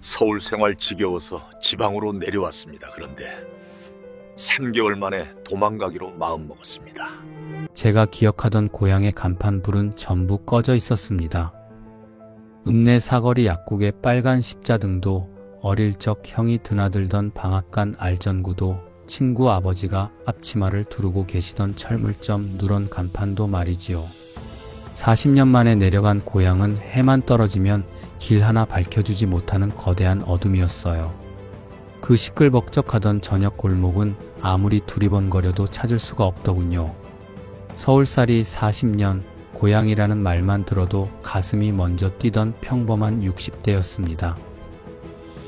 서울 생활 지겨워서 지방으로 내려왔습니다. 그런데 3개월 만에 도망가기로 마음먹었습니다. 제가 기억하던 고향의 간판불은 전부 꺼져 있었습니다. 읍내 사거리 약국의 빨간 십자등도, 어릴 적 형이 드나들던 방앗간 알전구도, 친구 아버지가 앞치마를 두르고 계시던 철물점 누런 간판도 말이지요. 40년 만에 내려간 고향은 해만 떨어지면 길 하나 밝혀주지 못하는 거대한 어둠이었어요. 그 시끌벅적하던 저녁 골목은 아무리 두리번거려도 찾을 수가 없더군요. 서울살이 40년, 고향이라는 말만 들어도 가슴이 먼저 뛰던 평범한 60대였습니다.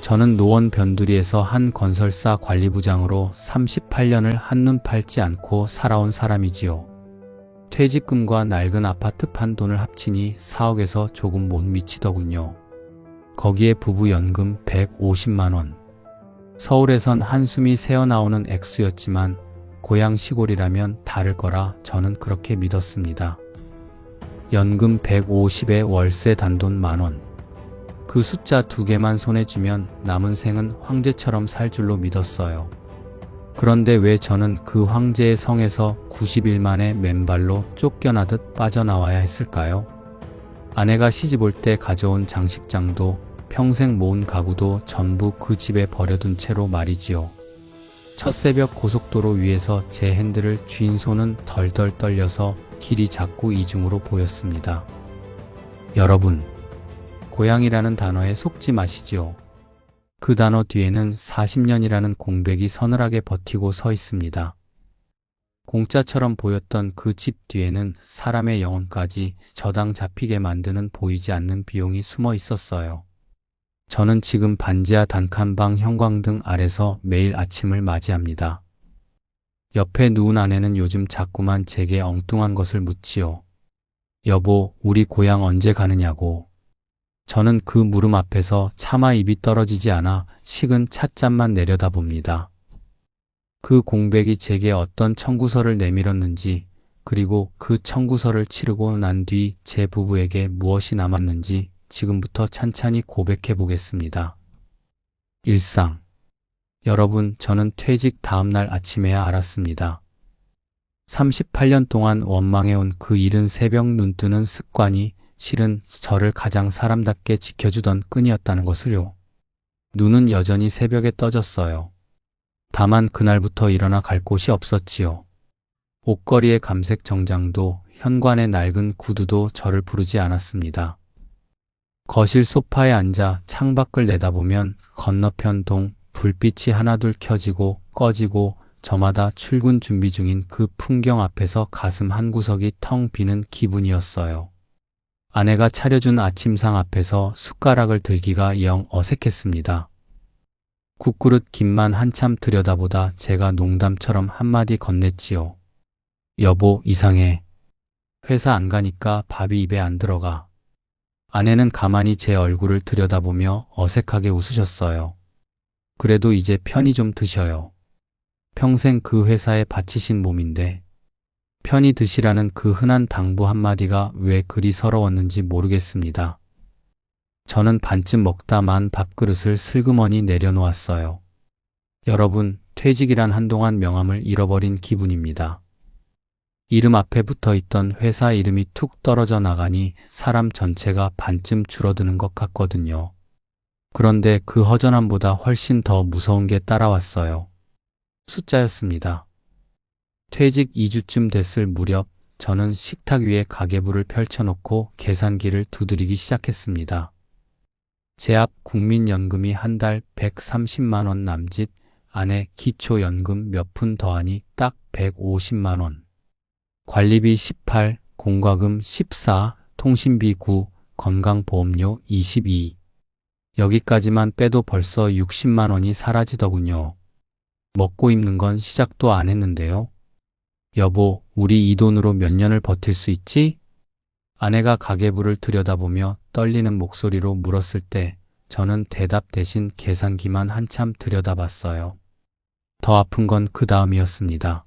저는 노원 변두리에서 한 건설사 관리부장으로 38년을 한눈 팔지 않고 살아온 사람이지요. 퇴직금과 낡은 아파트 판 돈을 합치니 4억에서 조금 못 미치더군요. 거기에 부부 연금 150만원. 서울에선 한숨이 새어나오는 액수였지만 고향 시골이라면 다를 거라 저는 그렇게 믿었습니다. 연금 150에 월세 단돈 만원. 그 숫자 2개만 손에 쥐면 남은 생은 황제처럼 살 줄로 믿었어요. 그런데 왜 저는 그 황제의 성에서 90일 만에 맨발로 쫓겨나듯 빠져나와야 했을까요? 아내가 시집 올 때 가져온 장식장도 평생 모은 가구도 전부 그 집에 버려둔 채로 말이지요. 첫 새벽 고속도로 위에서 제 핸들을 쥔 손은 덜덜 떨려서 길이 자꾸 이중으로 보였습니다. 여러분, 고향이라는 단어에 속지 마시지요. 그 단어 뒤에는 40년이라는 공백이 서늘하게 버티고 서 있습니다. 공짜처럼 보였던 그 집 뒤에는 사람의 영혼까지 저당 잡히게 만드는 보이지 않는 비용이 숨어 있었어요. 저는 지금 반지하 단칸방 형광등 아래서 매일 아침을 맞이합니다. 옆에 누운 아내는 요즘 자꾸만 제게 엉뚱한 것을 묻지요. 여보, 우리 고향 언제 가느냐고. 저는 그 물음 앞에서 차마 입이 떨어지지 않아 식은 찻잔만 내려다봅니다. 그 공백이 제게 어떤 청구서를 내밀었는지, 그리고 그 청구서를 치르고 난 뒤 제 부부에게 무엇이 남았는지 지금부터 찬찬히 고백해 보겠습니다. 일상. 여러분, 저는 퇴직 다음날 아침에야 알았습니다. 38년 동안 원망해온 그 이른 새벽 눈뜨는 습관이 실은 저를 가장 사람답게 지켜주던 끈이었다는 것을요. 눈은 여전히 새벽에 떠졌어요. 다만 그날부터 일어나 갈 곳이 없었지요. 옷걸이의 감색 정장도 현관의 낡은 구두도 저를 부르지 않았습니다. 거실 소파에 앉아 창밖을 내다보면 건너편 동 불빛이 하나둘 켜지고 꺼지고 저마다 출근 준비 중인 그 풍경 앞에서 가슴 한구석이 텅 비는 기분이었어요. 아내가 차려준 아침상 앞에서 숟가락을 들기가 영 어색했습니다. 국그릇 김만 한참 들여다보다 제가 농담처럼 한마디 건넸지요. 여보, 이상해. 회사 안 가니까 밥이 입에 안 들어가. 아내는 가만히 제 얼굴을 들여다보며 어색하게 웃으셨어요. 그래도 이제 편히 좀 드셔요. 평생 그 회사에 바치신 몸인데. 편히 드시라는 그 흔한 당부 한마디가 왜 그리 서러웠는지 모르겠습니다. 저는 반쯤 먹다 만 밥그릇을 슬그머니 내려놓았어요. 여러분, 퇴직이란 한동안 명함을 잃어버린 기분입니다. 이름 앞에 붙어 있던 회사 이름이 툭 떨어져 나가니 사람 전체가 반쯤 줄어드는 것 같거든요. 그런데 그 허전함보다 훨씬 더 무서운 게 따라왔어요. 숫자였습니다. 퇴직 2주쯤 됐을 무렵 저는 식탁 위에 가계부를 펼쳐놓고 계산기를 두드리기 시작했습니다. 제 앞 국민연금이 한 달 130만 원 남짓, 아내 기초연금 몇 푼 더하니 딱 150만 원. 관리비 18, 공과금 14, 통신비 9, 건강보험료 22. 여기까지만 빼도 벌써 60만 원이 사라지더군요. 먹고 입는 건 시작도 안 했는데요. 여보, 우리 이 돈으로 몇 년을 버틸 수 있지? 아내가 가계부를 들여다보며 떨리는 목소리로 물었을 때 저는 대답 대신 계산기만 한참 들여다봤어요. 더 아픈 건 그 다음이었습니다.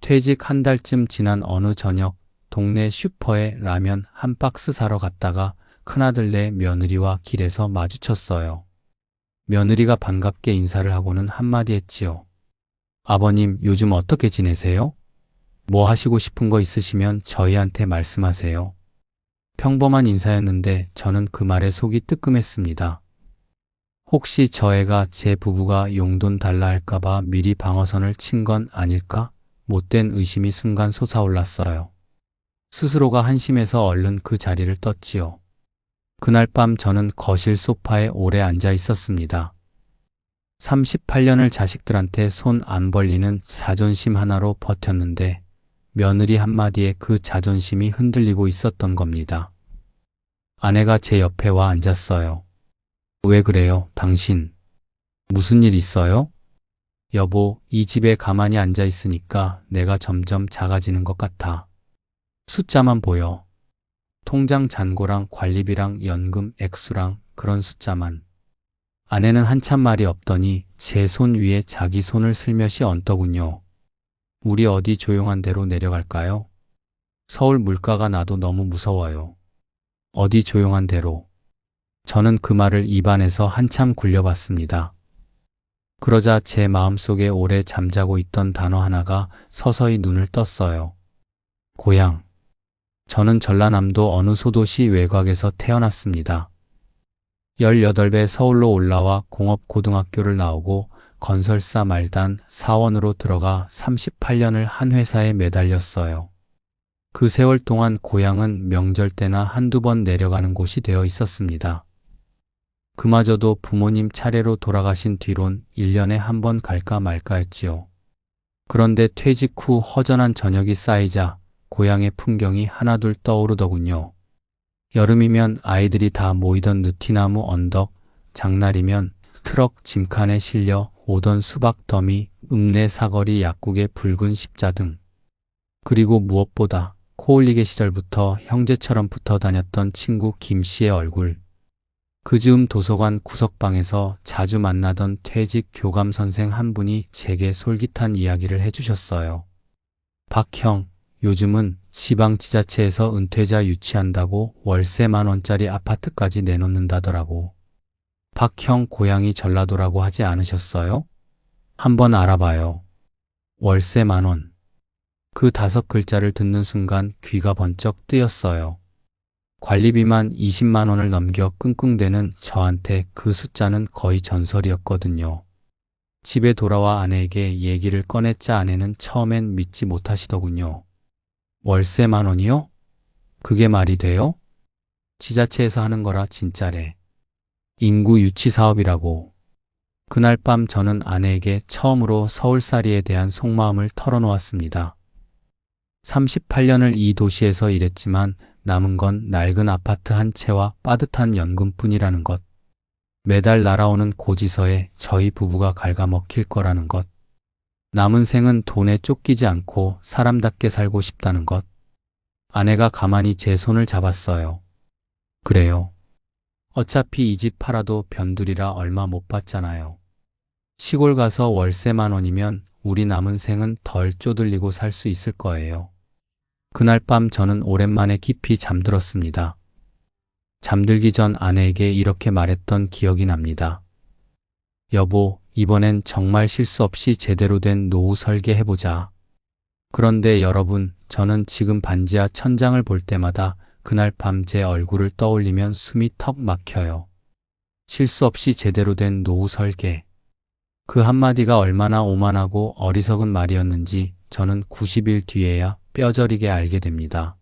퇴직 한 달쯤 지난 어느 저녁 동네 슈퍼에 라면 한 박스 사러 갔다가 큰아들네 며느리와 길에서 마주쳤어요. 며느리가 반갑게 인사를 하고는 한마디 했지요. 아버님, 요즘 어떻게 지내세요? 뭐 하시고 싶은 거 있으시면 저희한테 말씀하세요. 평범한 인사였는데 저는 그 말에 속이 뜨끔했습니다. 혹시 저 애가 제 부부가 용돈 달라 할까봐 미리 방어선을 친 건 아닐까? 못된 의심이 순간 솟아올랐어요. 스스로가 한심해서 얼른 그 자리를 떴지요. 그날 밤 저는 거실 소파에 오래 앉아 있었습니다. 38년을 자식들한테 손 안 벌리는 자존심 하나로 버텼는데 며느리 한마디에 그 자존심이 흔들리고 있었던 겁니다. 아내가 제 옆에 와 앉았어요. 왜 그래요, 당신? 무슨 일 있어요? 여보, 이 집에 가만히 앉아 있으니까 내가 점점 작아지는 것 같아. 숫자만 보여. 통장 잔고랑 관리비랑 연금 액수랑 그런 숫자만. 아내는 한참 말이 없더니 제 손 위에 자기 손을 슬며시 얹더군요. 우리 어디 조용한 데로 내려갈까요? 서울 물가가 나도 너무 무서워요. 어디 조용한 데로. 저는 그 말을 입안에서 한참 굴려봤습니다. 그러자 제 마음속에 오래 잠자고 있던 단어 하나가 서서히 눈을 떴어요. 고향. 저는 전라남도 어느 소도시 외곽에서 태어났습니다. 18배 서울로 올라와 공업고등학교를 나오고 건설사 말단 사원으로 들어가 38년을 한 회사에 매달렸어요. 그 세월 동안 고향은 명절 때나 한두 번 내려가는 곳이 되어 있었습니다. 그마저도 부모님 차례로 돌아가신 뒤론 1년에 한 번 갈까 말까였지요. 그런데 퇴직 후 허전한 저녁이 쌓이자 고향의 풍경이 하나둘 떠오르더군요. 여름이면 아이들이 다 모이던 느티나무 언덕, 장날이면 트럭 짐칸에 실려 오던 수박 더미, 읍내 사거리 약국의 붉은 십자 등. 그리고 무엇보다 코올리게 시절부터 형제처럼 붙어 다녔던 친구 김 씨의 얼굴. 그 즈음 도서관 구석방에서 자주 만나던 퇴직 교감 선생 한 분이 제게 솔깃한 이야기를 해주셨어요. 박형, 요즘은 지방지자체에서 은퇴자 유치한다고 월세 10,000원짜리 아파트까지 내놓는다더라고. 박형 고향이 전라도라고 하지 않으셨어요? 한번 알아봐요. 월세 10,000원. 그 5글자를 듣는 순간 귀가 번쩍 뜨였어요. 관리비만 20만 원을 넘겨 끙끙대는 저한테 그 숫자는 거의 전설이었거든요. 집에 돌아와 아내에게 얘기를 꺼냈자 아내는 처음엔 믿지 못하시더군요. 월세 10,000원이요? 그게 말이 돼요? 지자체에서 하는 거라 진짜래. 인구 유치 사업이라고. 그날 밤 저는 아내에게 처음으로 서울살이에 대한 속마음을 털어놓았습니다. 38년을 이 도시에서 일했지만 남은 건 낡은 아파트 한 채와 빠듯한 연금뿐이라는 것. 매달 날아오는 고지서에 저희 부부가 갉아먹힐 거라는 것. 남은 생은 돈에 쫓기지 않고 사람답게 살고 싶다는 것. 아내가 가만히 제 손을 잡았어요. 그래요. 어차피 이 집 팔아도 변두리라 얼마 못 받잖아요. 시골 가서 월세 10,000원이면 우리 남은 생은 덜 쪼들리고 살 수 있을 거예요. 그날 밤 저는 오랜만에 깊이 잠들었습니다. 잠들기 전 아내에게 이렇게 말했던 기억이 납니다. 여보, 이번엔 정말 실수 없이 제대로 된 노후 설계해보자. 그런데 여러분, 저는 지금 반지하 천장을 볼 때마다 그날 밤 제 얼굴을 떠올리면 숨이 턱 막혀요. 실수 없이 제대로 된 노후 설계. 그 한마디가 얼마나 오만하고 어리석은 말이었는지 저는 90일 뒤에야 뼈저리게 알게 됩니다.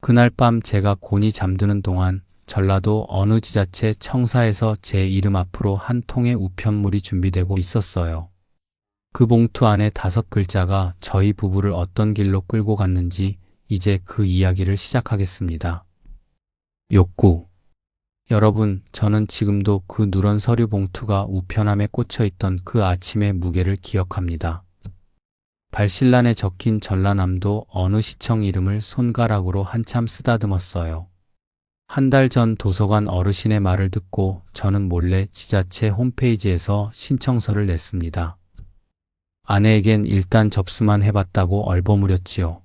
그날 밤 제가 곤히 잠드는 동안 전라도 어느 지자체 청사에서 제 이름 앞으로 한 통의 우편물이 준비되고 있었어요. 그 봉투 안에 5글자가 저희 부부를 어떤 길로 끌고 갔는지 이제 그 이야기를 시작하겠습니다. 욕구. 여러분, 저는 지금도 그 누런 서류 봉투가 우편함에 꽂혀있던 그 아침의 무게를 기억합니다. 발실란에 적힌 전라남도 어느 시청 이름을 손가락으로 한참 쓰다듬었어요. 한 달 전 도서관 어르신의 말을 듣고 저는 몰래 지자체 홈페이지에서 신청서를 냈습니다. 아내에겐 일단 접수만 해봤다고 얼버무렸지요.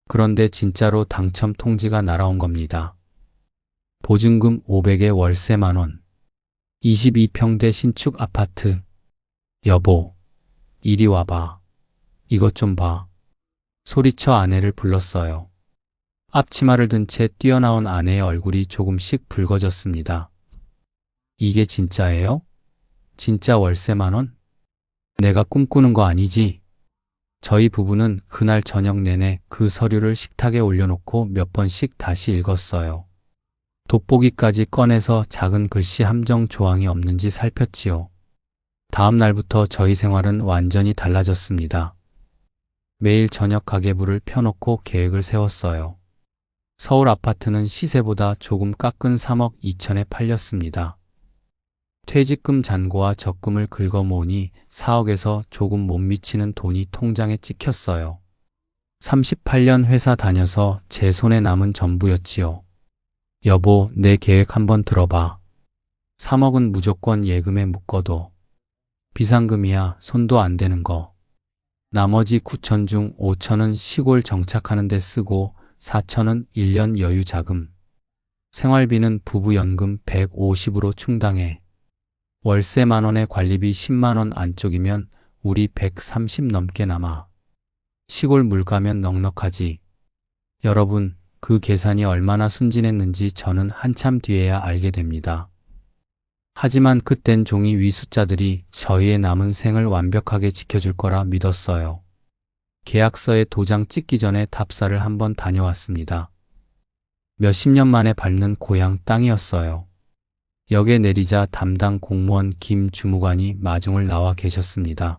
그런데 진짜로 당첨 통지가 날아온 겁니다. 보증금 500에 월세 10,000원. 22평대 신축 아파트. 여보, 이리 와봐. 이것 좀 봐. 소리쳐 아내를 불렀어요. 앞치마를 든 채 뛰어나온 아내의 얼굴이 조금씩 붉어졌습니다. 이게 진짜예요? 진짜 월세 10,000원? 내가 꿈꾸는 거 아니지? 저희 부부는 그날 저녁 내내 그 서류를 식탁에 올려놓고 몇 번씩 다시 읽었어요. 돋보기까지 꺼내서 작은 글씨 함정 조항이 없는지 살폈지요. 다음 날부터 저희 생활은 완전히 달라졌습니다. 매일 저녁 가계부를 펴놓고 계획을 세웠어요. 서울 아파트는 시세보다 조금 깎은 3억 2천에 팔렸습니다. 퇴직금 잔고와 적금을 긁어 모으니 4억에서 조금 못 미치는 돈이 통장에 찍혔어요. 38년 회사 다녀서 제 손에 남은 전부였지요. 여보, 내 계획 한번 들어봐. 3억은 무조건 예금에 묶어둬. 비상금이야, 손도 안 대는 거. 나머지 9천 중 5천은 시골 정착하는 데 쓰고 4천은 1년 여유 자금. 생활비는 부부연금 150으로 충당해. 월세 10,000원에 관리비 10만원 안쪽이면 우리 130 넘게 남아. 시골 물가면 넉넉하지. 여러분, 그 계산이 얼마나 순진했는지 저는 한참 뒤에야 알게 됩니다. 하지만 그땐 종이 위 숫자들이 저희의 남은 생을 완벽하게 지켜줄 거라 믿었어요. 계약서에 도장 찍기 전에 답사를 한번 다녀왔습니다. 몇십 년 만에 밟는 고향 땅이었어요. 역에 내리자 담당 공무원 김 주무관이 마중을 나와 계셨습니다.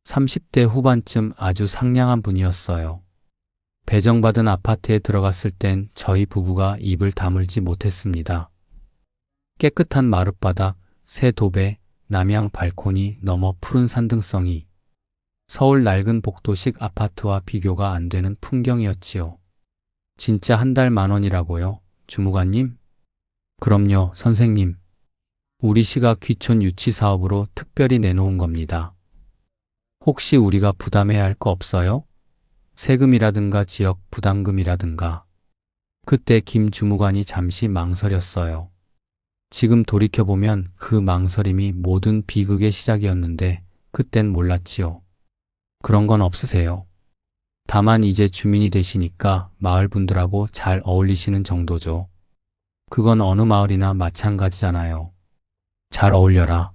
30대 후반쯤 아주 상냥한 분이었어요. 배정받은 아파트에 들어갔을 땐 저희 부부가 입을 다물지 못했습니다. 깨끗한 마룻바닥, 새 도배, 남향 발코니 너머 푸른 산등성이 서울 낡은 복도식 아파트와 비교가 안 되는 풍경이었지요. 진짜 한 달 10,000원이라고요, 주무관님? 그럼요, 선생님. 우리 시가 귀촌 유치 사업으로 특별히 내놓은 겁니다. 혹시 우리가 부담해야 할 거 없어요? 세금이라든가 지역 부담금이라든가. 그때 김 주무관이 잠시 망설였어요. 지금 돌이켜보면 그 망설임이 모든 비극의 시작이었는데 그땐 몰랐지요. 그런 건 없으세요. 다만 이제 주민이 되시니까 마을 분들하고 잘 어울리시는 정도죠. 그건 어느 마을이나 마찬가지잖아요. 잘 어울려라.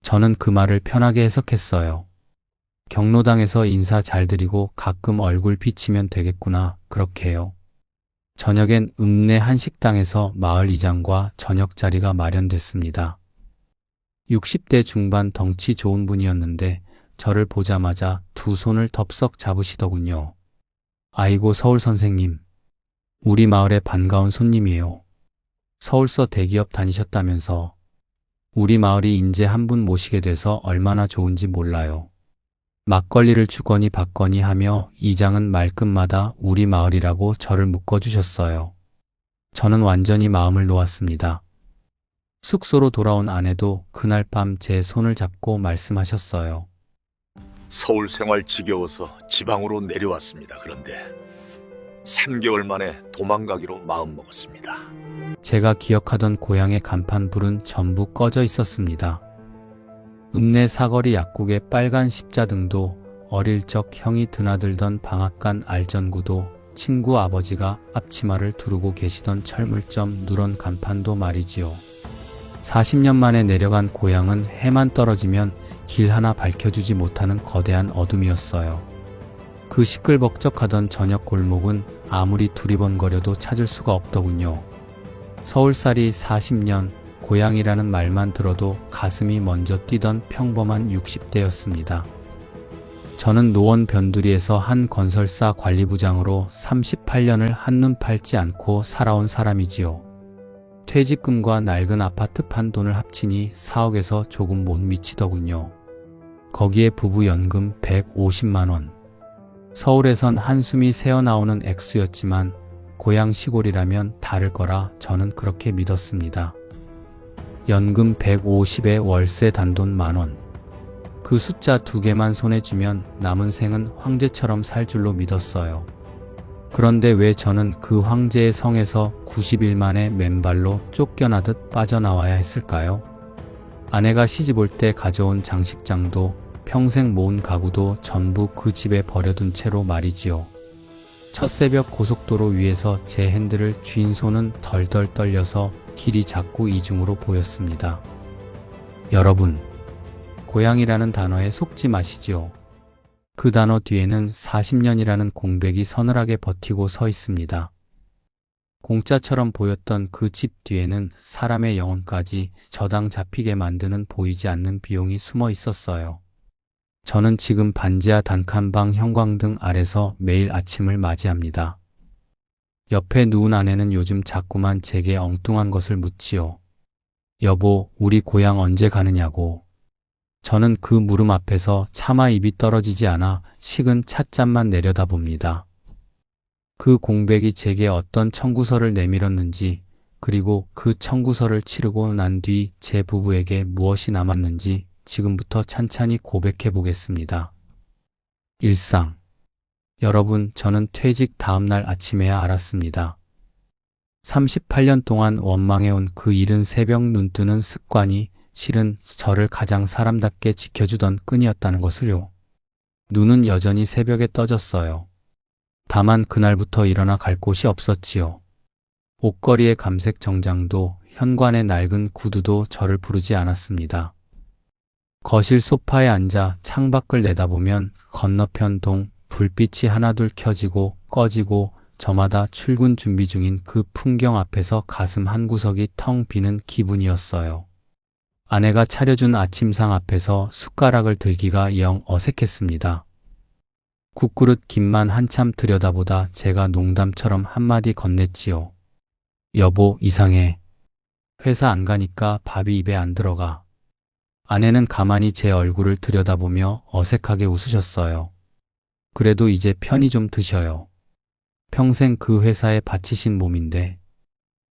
저는 그 말을 편하게 해석했어요. 경로당에서 인사 잘 드리고 가끔 얼굴 비치면 되겠구나, 그렇게요. 저녁엔 읍내 한식당에서 마을 이장과 저녁 자리가 마련됐습니다. 60대 중반 덩치 좋은 분이었는데 저를 보자마자 두 손을 덥석 잡으시더군요. 아이고, 서울 선생님. 우리 마을에 반가운 손님이에요. 서울서 대기업 다니셨다면서. 우리 마을이 인재 한 분 모시게 돼서 얼마나 좋은지 몰라요. 막걸리를 주거니 받거니 하며 이장은 말끝마다 우리 마을이라고 저를 묶어주셨어요. 저는 완전히 마음을 놓았습니다. 숙소로 돌아온 아내도 그날 밤 제 손을 잡고 말씀하셨어요. 서울 생활 지겨워서 지방으로 내려왔습니다. 그런데 3개월 만에 도망가기로 마음먹었습니다. 제가 기억하던 고향의 간판 불은 전부 꺼져 있었습니다. 읍내 사거리 약국의 빨간 십자등도, 어릴 적 형이 드나들던 방앗간 알전구도, 친구 아버지가 앞치마를 두르고 계시던 철물점 누런 간판도 말이지요. 40년 만에 내려간 고향은 해만 떨어지면 길 하나 밝혀주지 못하는 거대한 어둠이었어요. 그 시끌벅적하던 저녁 골목은 아무리 두리번거려도 찾을 수가 없더군요. 서울살이 40년, 고향이라는 말만 들어도 가슴이 먼저 뛰던 평범한 60대였습니다. 저는 노원 변두리에서 한 건설사 관리부장으로 38년을 한눈 팔지 않고 살아온 사람이지요. 퇴직금과 낡은 아파트 판 돈을 합치니 4억에서 조금 못 미치더군요. 거기에 부부 연금 150만 원. 서울에선 한숨이 새어나오는 액수였지만 고향 시골이라면 다를 거라 저는 그렇게 믿었습니다. 연금 150에 월세 단돈 10,000원. 그 숫자 2개만 손에 쥐면 남은 생은 황제처럼 살 줄로 믿었어요. 그런데 왜 저는 그 황제의 성에서 90일 만에 맨발로 쫓겨나듯 빠져나와야 했을까요? 아내가 시집 올 때 가져온 장식장도 평생 모은 가구도 전부 그 집에 버려둔 채로 말이지요. 첫 새벽 고속도로 위에서 제 핸들을 쥔 손은 덜덜 떨려서 길이 자꾸 이중으로 보였습니다. 여러분, 고향이라는 단어에 속지 마시지요. 그 단어 뒤에는 40년이라는 공백이 서늘하게 버티고 서 있습니다. 공짜처럼 보였던 그 집 뒤에는 사람의 영혼까지 저당 잡히게 만드는 보이지 않는 비용이 숨어 있었어요. 저는 지금 반지하 단칸방 형광등 아래서 매일 아침을 맞이합니다. 옆에 누운 아내는 요즘 자꾸만 제게 엉뚱한 것을 묻지요. 여보, 우리 고향 언제 가느냐고. 저는 그 물음 앞에서 차마 입이 떨어지지 않아 식은 찻잔만 내려다봅니다. 그 공백이 제게 어떤 청구서를 내밀었는지, 그리고 그 청구서를 치르고 난 뒤 제 부부에게 무엇이 남았는지 지금부터 찬찬히 고백해 보겠습니다. 일상. 여러분, 저는 퇴직 다음날 아침에야 알았습니다. 38년 동안 원망해온 그 이른 새벽 눈뜨는 습관이 실은 저를 가장 사람답게 지켜주던 끈이었다는 것을요. 눈은 여전히 새벽에 떠졌어요. 다만 그날부터 일어나 갈 곳이 없었지요. 옷걸이의 감색 정장도 현관의 낡은 구두도 저를 부르지 않았습니다. 거실 소파에 앉아 창밖을 내다보면 건너편 동 불빛이 하나둘 켜지고 꺼지고 저마다 출근 준비 중인 그 풍경 앞에서 가슴 한구석이 텅 비는 기분이었어요. 아내가 차려준 아침상 앞에서 숟가락을 들기가 영 어색했습니다. 국그릇 김만 한참 들여다보다 제가 농담처럼 한마디 건넸지요. 여보, 이상해. 회사 안 가니까 밥이 입에 안 들어가. 아내는 가만히 제 얼굴을 들여다보며 어색하게 웃으셨어요. 그래도 이제 편히 좀 드셔요. 평생 그 회사에 바치신 몸인데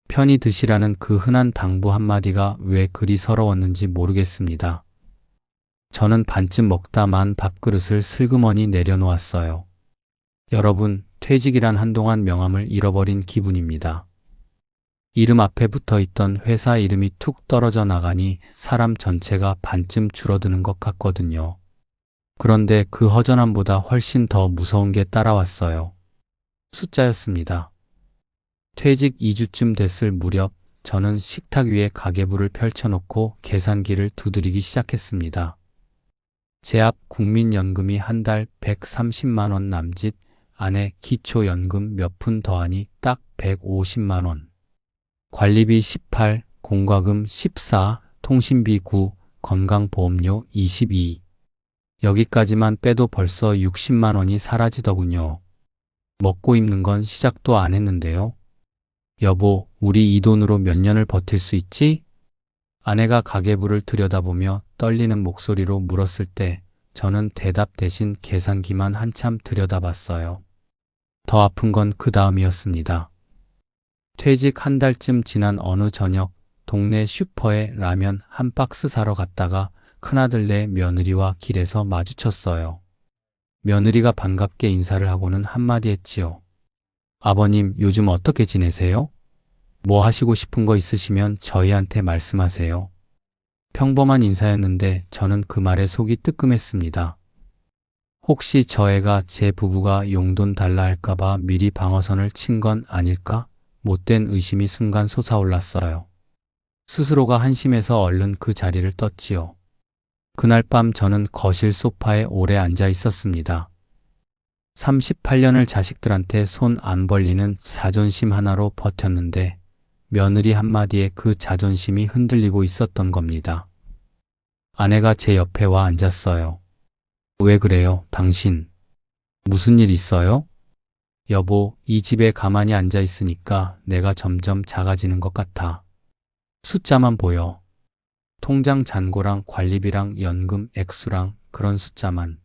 편히 드시라는 그 흔한 당부 한마디가 왜 그리 서러웠는지 모르겠습니다. 저는 반쯤 먹다 만 밥그릇을 슬그머니 내려놓았어요. 여러분, 퇴직이란 한동안 명함을 잃어버린 기분입니다. 이름 앞에 붙어 있던 회사 이름이 툭 떨어져 나가니 사람 전체가 반쯤 줄어드는 것 같거든요. 그런데 그 허전함보다 훨씬 더 무서운 게 따라왔어요. 숫자였습니다. 퇴직 2주쯤 됐을 무렵 저는 식탁 위에 가계부를 펼쳐놓고 계산기를 두드리기 시작했습니다. 제 앞 국민연금이 한 달 130만 원 남짓, 아내 기초연금 몇 푼 더하니 딱 150만 원. 관리비 18, 공과금 14, 통신비 9, 건강보험료 22. 여기까지만 빼도 벌써 60만 원이 사라지더군요. 먹고 입는 건 시작도 안 했는데요. 여보, 우리 이 돈으로 몇 년을 버틸 수 있지? 아내가 가계부를 들여다보며 떨리는 목소리로 물었을 때 저는 대답 대신 계산기만 한참 들여다봤어요. 더 아픈 건 그 다음이었습니다. 퇴직 한 달쯤 지난 어느 저녁 동네 슈퍼에 라면 한 박스 사러 갔다가 큰아들네 며느리와 길에서 마주쳤어요. 며느리가 반갑게 인사를 하고는 한마디 했지요. 아버님, 요즘 어떻게 지내세요? 뭐 하시고 싶은 거 있으시면 저희한테 말씀하세요. 평범한 인사였는데 저는 그 말에 속이 뜨끔했습니다. 혹시 저 애가 제 부부가 용돈 달라 할까봐 미리 방어선을 친 건 아닐까? 못된 의심이 순간 솟아올랐어요. 스스로가 한심해서 얼른 그 자리를 떴지요. 그날 밤 저는 거실 소파에 오래 앉아 있었습니다. 38년을 자식들한테 손 안 벌리는 자존심 하나로 버텼는데 며느리 한마디에 그 자존심이 흔들리고 있었던 겁니다. 아내가 제 옆에 와 앉았어요. 왜 그래요, 당신? 무슨 일 있어요? 여보, 이 집에 가만히 앉아 있으니까 내가 점점 작아지는 것 같아. 숫자만 보여. 통장 잔고랑 관리비랑 연금 액수랑 그런 숫자만.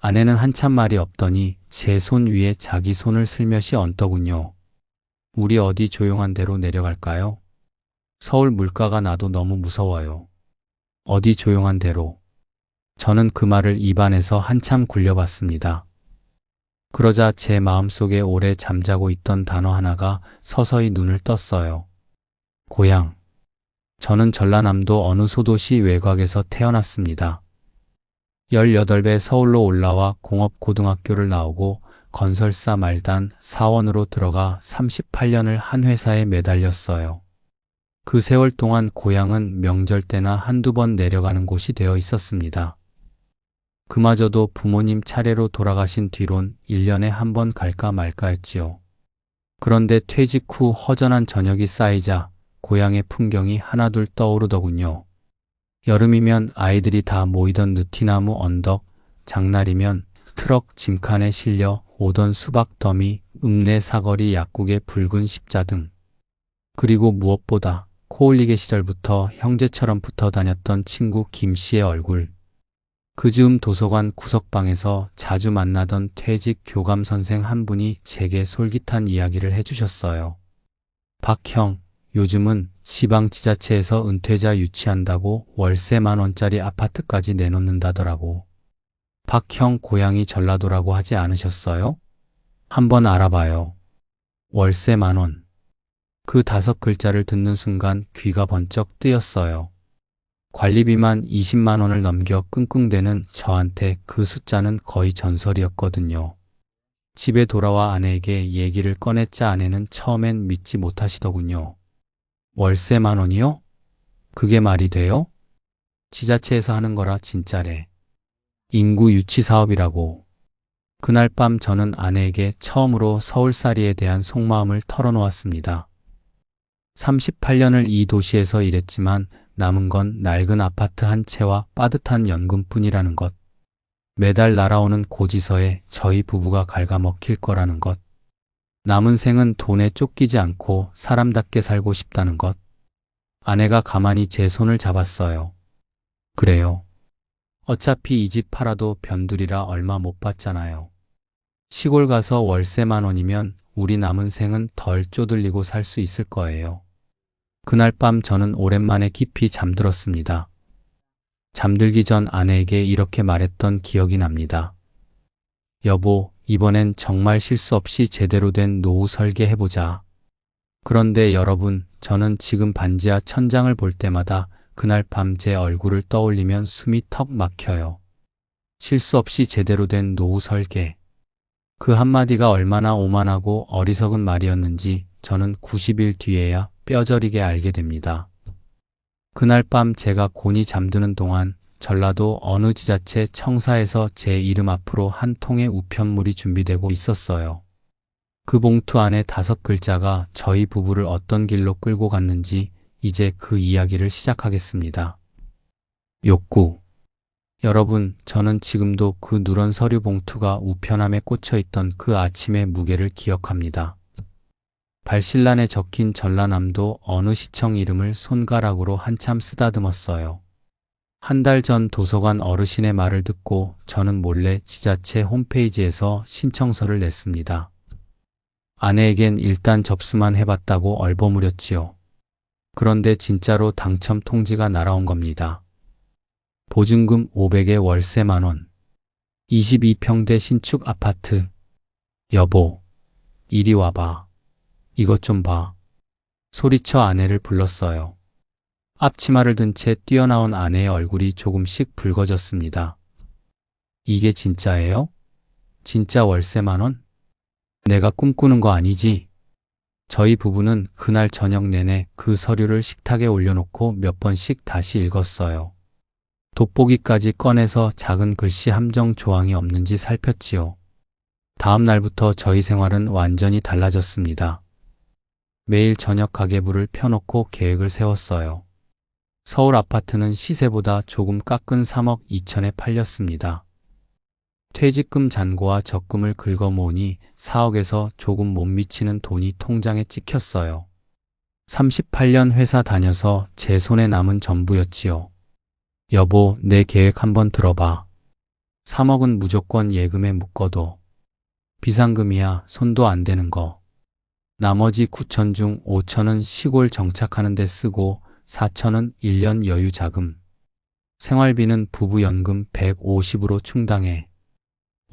아내는 한참 말이 없더니 제 손 위에 자기 손을 슬며시 얹더군요. 우리 어디 조용한 데로 내려갈까요? 서울 물가가 나도 너무 무서워요. 어디 조용한 데로. 저는 그 말을 입안에서 한참 굴려봤습니다. 그러자 제 마음속에 오래 잠자고 있던 단어 하나가 서서히 눈을 떴어요. 고향. 저는 전라남도 어느 소도시 외곽에서 태어났습니다. 18배 서울로 올라와 공업고등학교를 나오고 건설사 말단 사원으로 들어가 38년을 한 회사에 매달렸어요. 그 세월 동안 고향은 명절 때나 한두 번 내려가는 곳이 되어 있었습니다. 그마저도 부모님 차례로 돌아가신 뒤론 1년에 한 번 갈까 말까 했지요. 그런데 퇴직 후 허전한 저녁이 쌓이자 고향의 풍경이 하나둘 떠오르더군요. 여름이면 아이들이 다 모이던 느티나무 언덕, 장날이면 트럭 짐칸에 실려 오던 수박 더미, 읍내 사거리 약국의 붉은 십자 등. 그리고 무엇보다 코올리게 시절부터 형제처럼 붙어 다녔던 친구 김 씨의 얼굴. 그 즈음 도서관 구석방에서 자주 만나던 퇴직 교감 선생 한 분이 제게 솔깃한 이야기를 해주셨어요. 박형, 요즘은 지방지자체에서 은퇴자 유치한다고 월세 10,000원짜리 아파트까지 내놓는다더라고. 박형 고향이 전라도라고 하지 않으셨어요? 한번 알아봐요. 월세 10,000원. 그 5글자를 듣는 순간 귀가 번쩍 뜨였어요. 관리비만 20만 원을 넘겨 끙끙대는 저한테 그 숫자는 거의 전설이었거든요. 집에 돌아와 아내에게 얘기를 꺼냈자 아내는 처음엔 믿지 못하시더군요. 월세 10,000원이요? 그게 말이 돼요? 지자체에서 하는 거라 진짜래. 인구 유치 사업이라고. 그날 밤 저는 아내에게 처음으로 서울살이에 대한 속마음을 털어놓았습니다. 38년을 이 도시에서 일했지만 남은 건 낡은 아파트 한 채와 빠듯한 연금뿐이라는 것. 매달 날아오는 고지서에 저희 부부가 갉아먹힐 거라는 것. 남은 생은 돈에 쫓기지 않고 사람답게 살고 싶다는 것. 아내가 가만히 제 손을 잡았어요. 그래요. 어차피 이 집 팔아도 변두리라 얼마 못 받잖아요. 시골 가서 월세 10,000원이면 우리 남은 생은 덜 쪼들리고 살 수 있을 거예요. 그날 밤 저는 오랜만에 깊이 잠들었습니다. 잠들기 전 아내에게 이렇게 말했던 기억이 납니다. 여보, 이번엔 정말 실수 없이 제대로 된 노후 설계해보자. 그런데 여러분, 저는 지금 반지하 천장을 볼 때마다 그날 밤 제 얼굴을 떠올리면 숨이 턱 막혀요. 실수 없이 제대로 된 노후 설계. 그 한마디가 얼마나 오만하고 어리석은 말이었는지 저는 90일 뒤에야 뼈저리게 알게 됩니다. 그날 밤 제가 곤히 잠드는 동안 전라도 어느 지자체 청사에서 제 이름 앞으로 한 통의 우편물이 준비되고 있었어요. 그 봉투 안에 5글자가 저희 부부를 어떤 길로 끌고 갔는지 이제 그 이야기를 시작하겠습니다. 욕구. 여러분, 저는 지금도 그 누런 서류 봉투가 우편함에 꽂혀 있던 그 아침의 무게를 기억합니다. 발실란에 적힌 전라남도 어느 시청 이름을 손가락으로 한참 쓰다듬었어요. 한 달 전 도서관 어르신의 말을 듣고 저는 몰래 지자체 홈페이지에서 신청서를 냈습니다. 아내에겐 일단 접수만 해봤다고 얼버무렸지요. 그런데 진짜로 당첨 통지가 날아온 겁니다. 보증금 500에 월세 10,000원. 22평대 신축 아파트. 여보, 이리 와봐. 이것 좀 봐. 소리쳐 아내를 불렀어요. 앞치마를 든 채 뛰어나온 아내의 얼굴이 조금씩 붉어졌습니다. 이게 진짜예요? 진짜 월세 10,000원? 내가 꿈꾸는 거 아니지? 저희 부부는 그날 저녁 내내 그 서류를 식탁에 올려놓고 몇 번씩 다시 읽었어요. 돋보기까지 꺼내서 작은 글씨 함정 조항이 없는지 살폈지요. 다음 날부터 저희 생활은 완전히 달라졌습니다. 매일 저녁 가계부를 펴놓고 계획을 세웠어요. 서울 아파트는 시세보다 조금 깎은 3억 2천에 팔렸습니다. 퇴직금 잔고와 적금을 긁어 모으니 4억에서 조금 못 미치는 돈이 통장에 찍혔어요. 38년 회사 다녀서 제 손에 남은 전부였지요. 여보, 내 계획 한번 들어봐. 3억은 무조건 예금에 묶어둬. 비상금이야, 손도 안 대는 거. 나머지 9천 중 5천은 시골 정착하는 데 쓰고 4천은 1년 여유 자금. 생활비는 부부연금 150으로 충당해.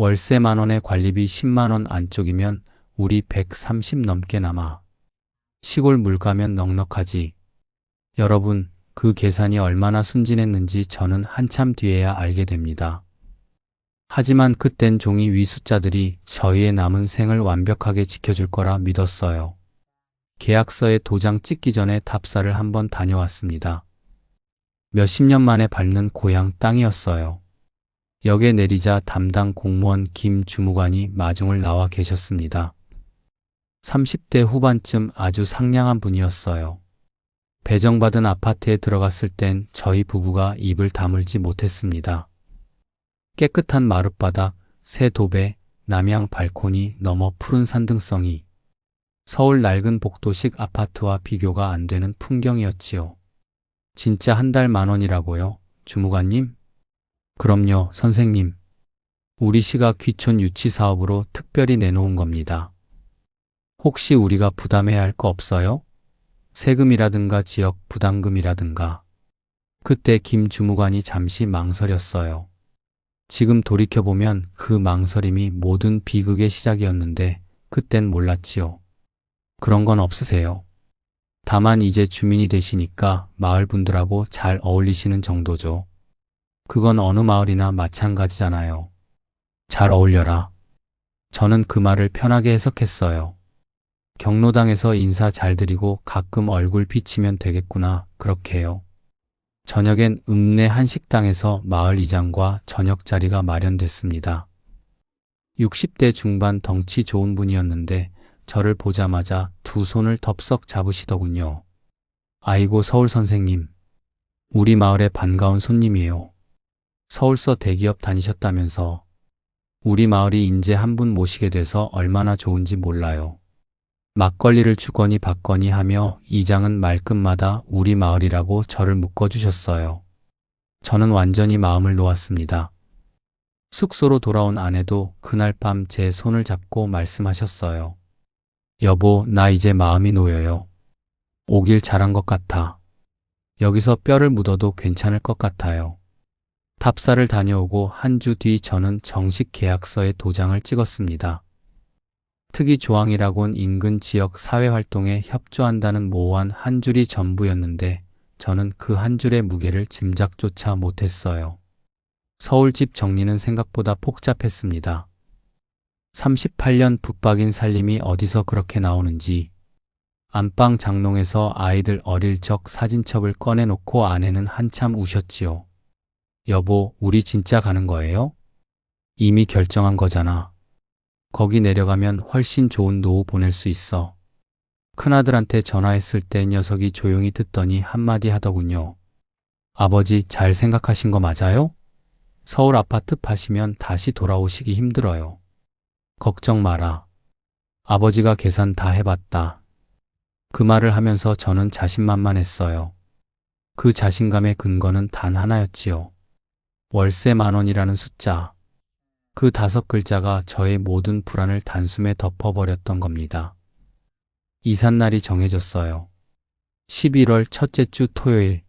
월세 10,000원에 관리비 100,000원 안쪽이면 우리 130 넘게 남아. 시골 물가면 넉넉하지. 여러분, 그 계산이 얼마나 순진했는지 저는 한참 뒤에야 알게 됩니다. 하지만 그땐 종이 위 숫자들이 저희의 남은 생을 완벽하게 지켜줄 거라 믿었어요. 계약서에 도장 찍기 전에 답사를 한번 다녀왔습니다. 몇십 년 만에 밟는 고향 땅이었어요. 역에 내리자 담당 공무원 김 주무관이 마중을 나와 계셨습니다. 30대 후반쯤 아주 상냥한 분이었어요. 배정받은 아파트에 들어갔을 땐 저희 부부가 입을 다물지 못했습니다. 깨끗한 마룻바닥, 새 도배, 남향 발코니 너머 푸른 산등성이 서울 낡은 복도식 아파트와 비교가 안 되는 풍경이었지요. 진짜 한 달 10,000원이라고요, 주무관님? 그럼요, 선생님. 우리 시가 귀촌 유치 사업으로 특별히 내놓은 겁니다. 혹시 우리가 부담해야 할 거 없어요? 세금이라든가 지역 부담금이라든가. 그때 김 주무관이 잠시 망설였어요. 지금 돌이켜보면 그 망설임이 모든 비극의 시작이었는데 그땐 몰랐지요. 그런 건 없으세요. 다만 이제 주민이 되시니까 마을 분들하고 잘 어울리시는 정도죠. 그건 어느 마을이나 마찬가지잖아요. 잘 어울려라. 저는 그 말을 편하게 해석했어요. 경로당에서 인사 잘 드리고 가끔 얼굴 비치면 되겠구나, 그렇게요. 저녁엔 읍내 한식당에서 마을 이장과 저녁 자리가 마련됐습니다. 60대 중반 덩치 좋은 분이었는데 저를 보자마자 두 손을 덥석 잡으시더군요. 아이고 서울 선생님, 우리 마을에 반가운 손님이에요. 서울서 대기업 다니셨다면서. 우리 마을이 인재 한 분 모시게 돼서 얼마나 좋은지 몰라요. 막걸리를 주거니 받거니 하며 이장은 말끝마다 우리 마을이라고 저를 묶어주셨어요. 저는 완전히 마음을 놓았습니다. 숙소로 돌아온 아내도 그날 밤 제 손을 잡고 말씀하셨어요. 여보, 나 이제 마음이 놓여요. 오길 잘한 것 같아. 여기서 뼈를 묻어도 괜찮을 것 같아요. 답사를 다녀오고 한 주 뒤 저는 정식 계약서에 도장을 찍었습니다. 특이 조항이라곤 인근 지역 사회활동에 협조한다는 모호한 한 줄이 전부였는데 저는 그 한 줄의 무게를 짐작조차 못했어요. 서울집 정리는 생각보다 복잡했습니다. 38년 붙박인 살림이 어디서 그렇게 나오는지. 안방 장롱에서 아이들 어릴 적 사진첩을 꺼내놓고 아내는 한참 우셨지요. 여보, 우리 진짜 가는 거예요? 이미 결정한 거잖아. 거기 내려가면 훨씬 좋은 노후 보낼 수 있어. 큰아들한테 전화했을 때 녀석이 조용히 듣더니 한마디 하더군요. 아버지, 잘 생각하신 거 맞아요? 서울 아파트 파시면 다시 돌아오시기 힘들어요. 걱정 마라. 아버지가 계산 다 해봤다. 그 말을 하면서 저는 자신만만했어요. 그 자신감의 근거는 단 하나였지요. 월세 10,000원이라는 숫자. 그 5글자가 저의 모든 불안을 단숨에 덮어버렸던 겁니다. 이삿날이 정해졌어요. 11월 첫째 주 토요일.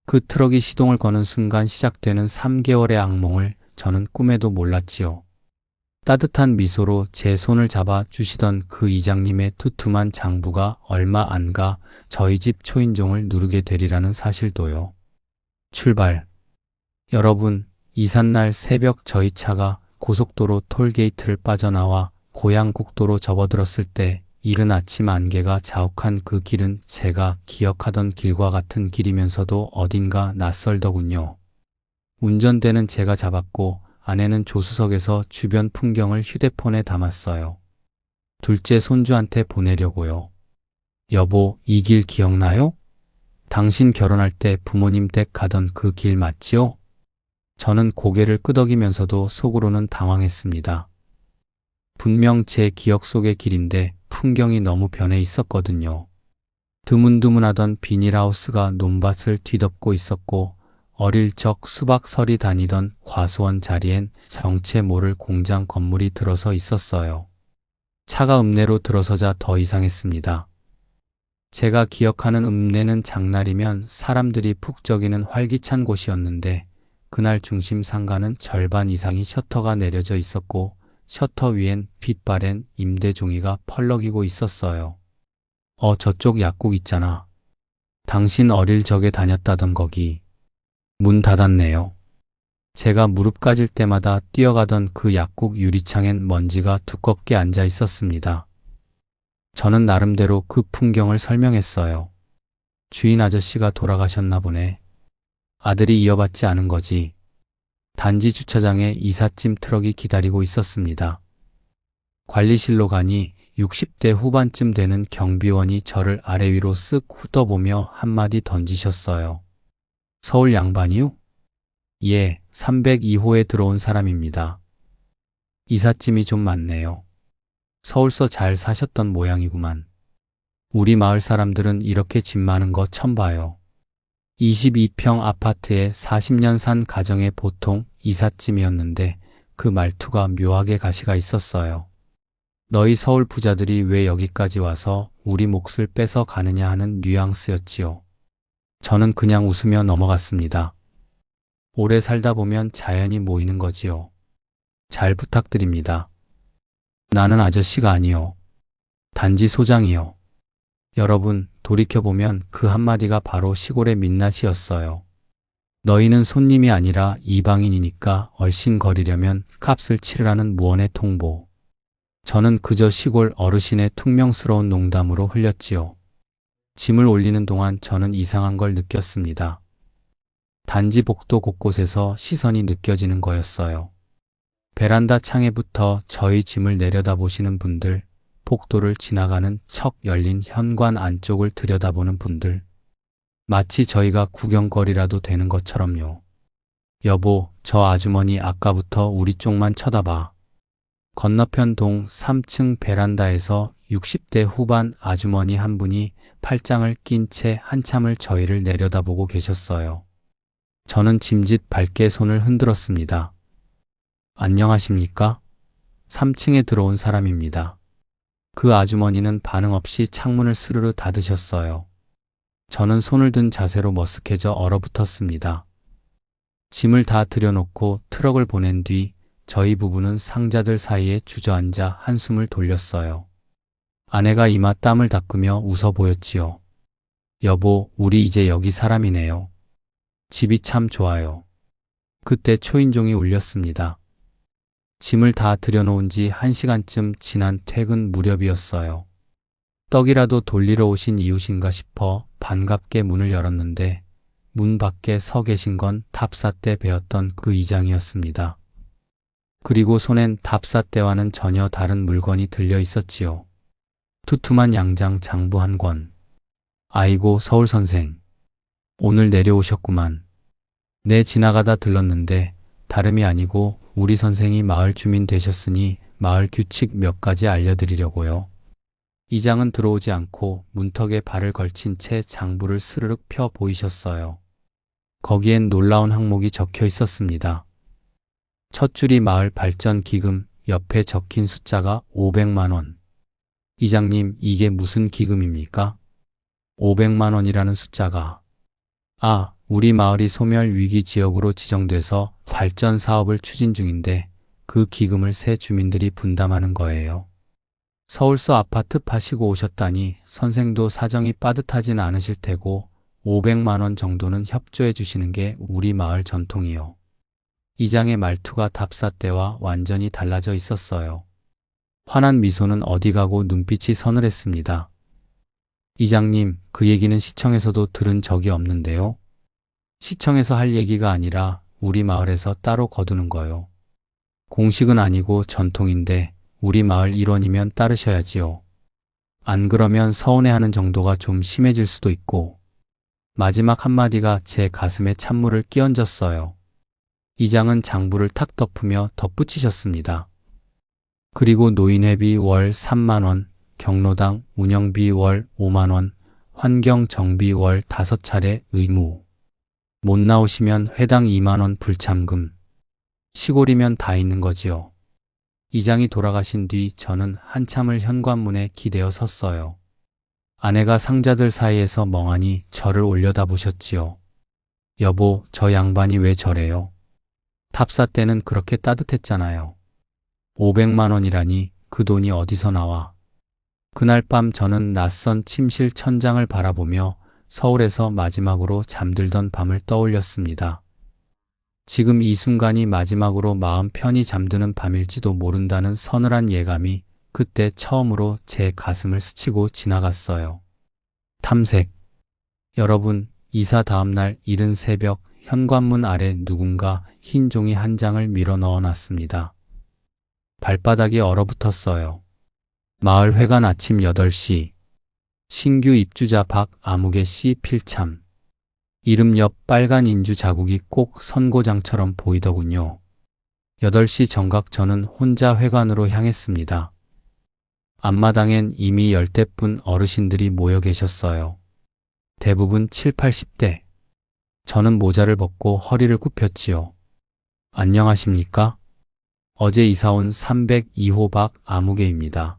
그 트럭이 시동을 거는 순간 시작되는 3개월의 악몽을 저는 꿈에도 몰랐지요. 따뜻한 미소로 제 손을 잡아 주시던 그 이장님의 두툼한 장부가 얼마 안 가 저희 집 초인종을 누르게 되리라는 사실도요. 출발. 여러분, 이삿날 새벽 저희 차가 고속도로 톨게이트를 빠져나와 고향 국도로 접어들었을 때 이른 아침 안개가 자욱한 그 길은 제가 기억하던 길과 같은 길이면서도 어딘가 낯설더군요. 운전대는 제가 잡았고 아내는 조수석에서 주변 풍경을 휴대폰에 담았어요. 둘째 손주한테 보내려고요. 여보, 이 길 기억나요? 당신 결혼할 때 부모님 댁 가던 그 길 맞지요? 저는 고개를 끄덕이면서도 속으로는 당황했습니다. 분명 제 기억 속의 길인데 풍경이 너무 변해 있었거든요. 드문드문하던 비닐하우스가 논밭을 뒤덮고 있었고 어릴 적 수박설이 다니던 과수원 자리엔 정체 모를 공장 건물이 들어서 있었어요. 차가 읍내로 들어서자 더 이상했습니다. 제가 기억하는 읍내는 장날이면 사람들이 푹 쩌기는 활기찬 곳이었는데 그날 중심 상가는 절반 이상이 셔터가 내려져 있었고 셔터 위엔 빛바랜 임대 종이가 펄럭이고 있었어요. 저쪽 약국 있잖아. 당신 어릴 적에 다녔다던 거기. 문 닫았네요. 제가 무릎 까질 때마다 뛰어가던 그 약국 유리창엔 먼지가 두껍게 앉아 있었습니다. 저는 나름대로 그 풍경을 설명했어요. 주인 아저씨가 돌아가셨나 보네. 아들이 이어받지 않은 거지. 단지 주차장에 이삿짐 트럭이 기다리고 있었습니다. 관리실로 가니 60대 후반쯤 되는 경비원이 저를 아래 위로 쓱 훑어보며 한마디 던지셨어요. 서울 양반이요? 예, 302호에 들어온 사람입니다. 이삿짐이 좀 많네요. 서울서 잘 사셨던 모양이구만. 우리 마을 사람들은 이렇게 짐 많은 거 처음 봐요. 22평 아파트에 40년 산 가정의 보통 이삿짐이었는데 그 말투가 묘하게 가시가 있었어요. 너희 서울 부자들이 왜 여기까지 와서 우리 몫을 뺏어 가느냐 하는 뉘앙스였지요. 저는 그냥 웃으며 넘어갔습니다. 오래 살다 보면 자연이 모이는 거지요. 잘 부탁드립니다. 나는 아저씨가 아니요. 단지 소장이요. 여러분, 돌이켜보면 그 한마디가 바로 시골의 민낯이었어요. 너희는 손님이 아니라 이방인이니까 얼씬거리려면 값을 치르라는 무언의 통보. 저는 그저 시골 어르신의 퉁명스러운 농담으로 흘렸지요. 짐을 올리는 동안 저는 이상한 걸 느꼈습니다. 단지 복도 곳곳에서 시선이 느껴지는 거였어요. 베란다 창에부터 저희 짐을 내려다보시는 분들, 복도를 지나가는 척 열린 현관 안쪽을 들여다보는 분들. 마치 저희가 구경거리라도 되는 것처럼요. 여보, 저 아주머니 아까부터 우리 쪽만 쳐다봐. 건너편 동 3층 베란다에서 60대 후반 아주머니 한 분이 팔짱을 낀 채 한참을 저희를 내려다보고 계셨어요. 저는 짐짓 밝게 손을 흔들었습니다. 안녕하십니까? 3층에 들어온 사람입니다. 그 아주머니는 반응 없이 창문을 스르르 닫으셨어요. 저는 손을 든 자세로 머쓱해져 얼어붙었습니다. 짐을 다 들여놓고 트럭을 보낸 뒤 저희 부부는 상자들 사이에 주저앉아 한숨을 돌렸어요. 아내가 이마 땀을 닦으며 웃어 보였지요. 여보, 우리 이제 여기 사람이네요. 집이 참 좋아요. 그때 초인종이 울렸습니다. 짐을 다 들여놓은 지 1시간쯤 지난 퇴근 무렵이었어요. 떡이라도 돌리러 오신 이웃인가 싶어 반갑게 문을 열었는데 문 밖에 서 계신 건 답사 때 배웠던 그 이장이었습니다. 그리고 손엔 답사 때와는 전혀 다른 물건이 들려 있었지요. 투툼한 양장 장부 한 권. 아이고, 서울 선생. 오늘 내려오셨구만. 네, 지나가다 들렀는데 다름이 아니고 우리 선생이 마을 주민 되셨으니 마을 규칙 몇 가지 알려드리려고요. 이장은 들어오지 않고 문턱에 발을 걸친 채 장부를 스르륵 펴 보이셨어요. 거기엔 놀라운 항목이 적혀 있었습니다. 첫 줄이 마을 발전 기금, 옆에 적힌 숫자가 500만 원. 이장님, 이게 무슨 기금입니까? 500만 원이라는 숫자가. 우리 마을이 소멸 위기 지역으로 지정돼서 발전 사업을 추진 중인데 그 기금을 새 주민들이 분담하는 거예요. 서울서 아파트 파시고 오셨다니 선생도 사정이 빠듯하진 않으실 테고 500만 원 정도는 협조해 주시는 게 우리 마을 전통이요. 이장의 말투가 답사 때와 완전히 달라져 있었어요. 환한 미소는 어디 가고 눈빛이 서늘했습니다. 이장님, 그 얘기는 시청에서도 들은 적이 없는데요. 시청에서 할 얘기가 아니라 우리 마을에서 따로 거두는 거요. 공식은 아니고 전통인데 우리 마을 일원이면 따르셔야지요. 안 그러면 서운해하는 정도가 좀 심해질 수도 있고. 마지막 한마디가 제 가슴에 찬물을 끼얹었어요. 이장은 장부를 탁 덮으며 덧붙이셨습니다. 그리고 노인회비 월 3만 원, 경로당 운영비 월 5만 원, 환경정비 월 5차례 의무. 못 나오시면 회당 2만 원 불참금. 시골이면 다 있는 거지요. 이장이 돌아가신 뒤 저는 한참을 현관문에 기대어 섰어요. 아내가 상자들 사이에서 멍하니 저를 올려다보셨지요. 여보, 저 양반이 왜 저래요? 탑사 때는 그렇게 따뜻했잖아요. 500만 원이라니 그 돈이 어디서 나와. 그날 밤 저는 낯선 침실 천장을 바라보며 서울에서 마지막으로 잠들던 밤을 떠올렸습니다. 지금 이 순간이 마지막으로 마음 편히 잠드는 밤일지도 모른다는 서늘한 예감이 그때 처음으로 제 가슴을 스치고 지나갔어요. 탐색. 여러분, 이사 다음날 이른 새벽 현관문 아래 누군가 흰 종이 한 장을 밀어 넣어놨습니다. 발바닥이 얼어붙었어요. 마을회관 아침 8시. 신규 입주자 박아무개 씨 필참. 이름 옆 빨간 인주 자국이 꼭 선고장처럼 보이더군요. 8시 정각 저는 혼자 회관으로 향했습니다. 앞마당엔 이미 10대뿐 어르신들이 모여 계셨어요. 대부분 7, 80대. 저는 모자를 벗고 허리를 굽혔지요. 안녕하십니까? 어제 이사온 302호 박아무개입니다.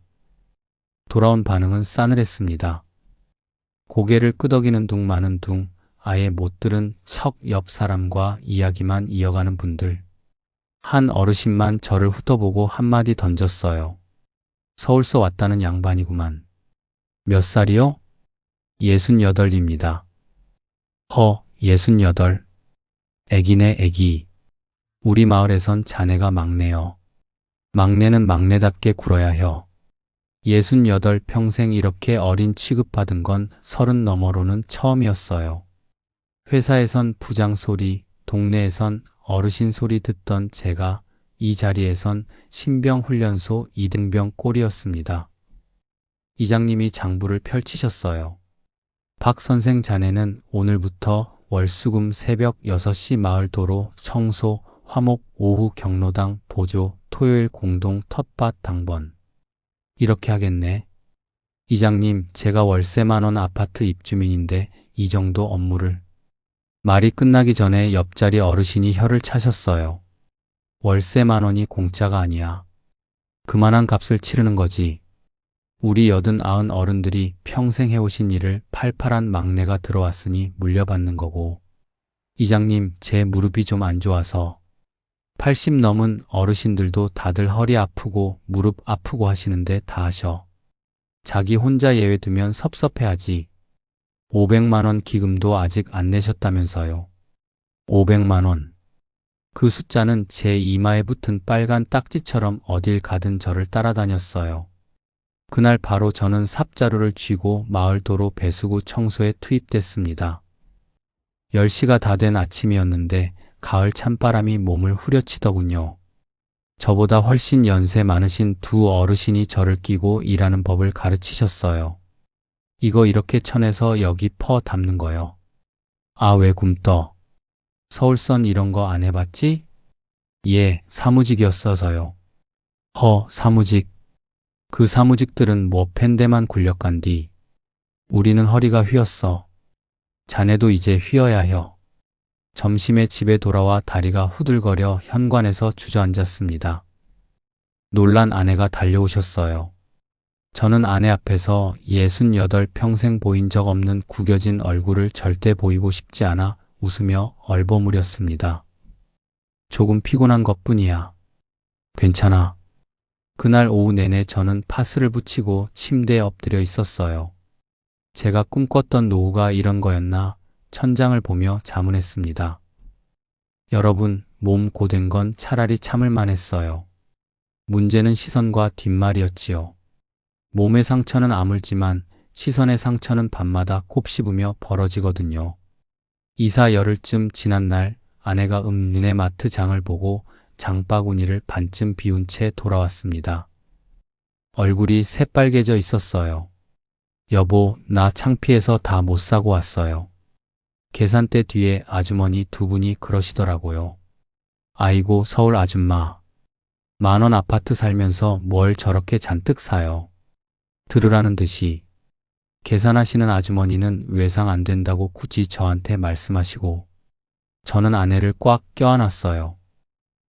돌아온 반응은 싸늘했습니다. 고개를 끄덕이는 둥 마는 둥, 아예 못 들은 석 옆 사람과 이야기만 이어가는 분들. 한 어르신만 저를 훑어보고 한마디 던졌어요. 서울서 왔다는 양반이구만. 몇 살이요? 68입니다. 68. 애기네 애기. 우리 마을에선 자네가 막내요. 막내는 막내답게 굴어야 혀. 68 평생 이렇게 어린 취급받은 건 30 너머로는 처음이었어요. 회사에선 부장 소리, 동네에선 어르신 소리 듣던 제가 이 자리에선 신병훈련소 이등병 꼴이었습니다. 이장님이 장부를 펼치셨어요. 박 선생 자네는 오늘부터 월수금 새벽 6시 마을 도로 청소, 화목 오후 경로당 보조, 토요일 공동 텃밭 당번. 이렇게 하겠네. 이장님, 제가 월세 10,000원 아파트 입주민인데 이 정도 업무를. 말이 끝나기 전에 옆자리 어르신이 혀를 차셨어요. 월세 10,000원이 공짜가 아니야. 그만한 값을 치르는 거지. 우리 89 어른들이 평생 해오신 일을 팔팔한 막내가 들어왔으니 물려받는 거고. 이장님, 제 무릎이 좀 안 좋아서. 80 넘은 어르신들도 다들 허리 아프고 무릎 아프고 하시는데 다 하셔. 자기 혼자 예외 두면 섭섭해하지. 500만 원 기금도 아직 안 내셨다면서요. 500만 원. 그 숫자는 제 이마에 붙은 빨간 딱지처럼 어딜 가든 저를 따라다녔어요. 그날 바로 저는 삽자루를 쥐고 마을 도로 배수구 청소에 투입됐습니다. 10시가 다 된 아침이었는데 가을 찬바람이 몸을 후려치더군요. 저보다 훨씬 연세 많으신 두 어르신이 저를 끼고 일하는 법을 가르치셨어요. 이거 이렇게 쳐내서 여기 퍼 담는 거요. 아, 왜 굼떠? 서울선 이런 거 안 해봤지? 예, 사무직이었어서요. 사무직. 그 사무직들은 뭐 펜대만 굴려간디. 우리는 허리가 휘었어. 자네도 이제 휘어야 혀. 점심에 집에 돌아와 다리가 후들거려 현관에서 주저앉았습니다. 놀란 아내가 달려오셨어요. 저는 아내 앞에서 68 평생 보인 적 없는 구겨진 얼굴을 절대 보이고 싶지 않아 웃으며 얼버무렸습니다. 조금 피곤한 것뿐이야. 괜찮아. 그날 오후 내내 저는 파스를 붙이고 침대에 엎드려 있었어요. 제가 꿈꿨던 노후가 이런 거였나 천장을 보며 자문했습니다. 여러분, 몸 고된 건 차라리 참을 만했어요. 문제는 시선과 뒷말이었지요. 몸의 상처는 아물지만 시선의 상처는 밤마다 곱씹으며 벌어지거든요. 이사 열흘쯤 지난 날 아내가 읍내 마트 장을 보고 장바구니를 반쯤 비운 채 돌아왔습니다. 얼굴이 새빨개져 있었어요. 여보, 나 창피해서 다 못 사고 왔어요. 계산대 뒤에 아주머니 두 분이 그러시더라고요. 아이고, 서울 아줌마. 10,000원 아파트 살면서 뭘 저렇게 잔뜩 사요. 들으라는 듯이. 계산하시는 아주머니는 외상 안 된다고 굳이 저한테 말씀하시고 저는 아내를 꽉 껴안았어요.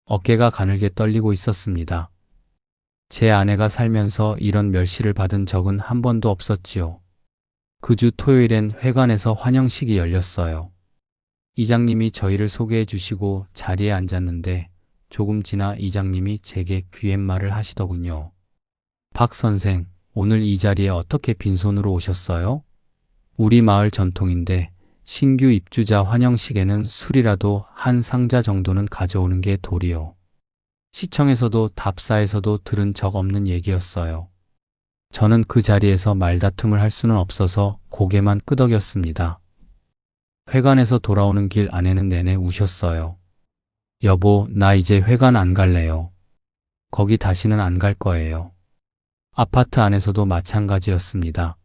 어깨가 가늘게 떨리고 있었습니다. 제 아내가 살면서 이런 멸시를 받은 적은 한 번도 없었지요. 그 주 토요일엔 회관에서 환영식이 열렸어요. 이장님이 저희를 소개해 주시고 자리에 앉았는데 조금 지나 이장님이 제게 귀옛말을 하시더군요. 박 선생, 오늘 이 자리에 어떻게 빈손으로 오셨어요? 우리 마을 전통인데 신규 입주자 환영식에는 술이라도 한 상자 정도는 가져오는 게 도리요. 시청에서도 답사에서도 들은 적 없는 얘기였어요. 저는 그 자리에서 말다툼을 할 수는 없어서 고개만 끄덕였습니다. 회관에서 돌아오는 길 아내는 내내 우셨어요. 여보, 나 이제 회관 안 갈래요. 거기 다시는 안 갈 거예요. 아파트 안에서도 마찬가지였습니다.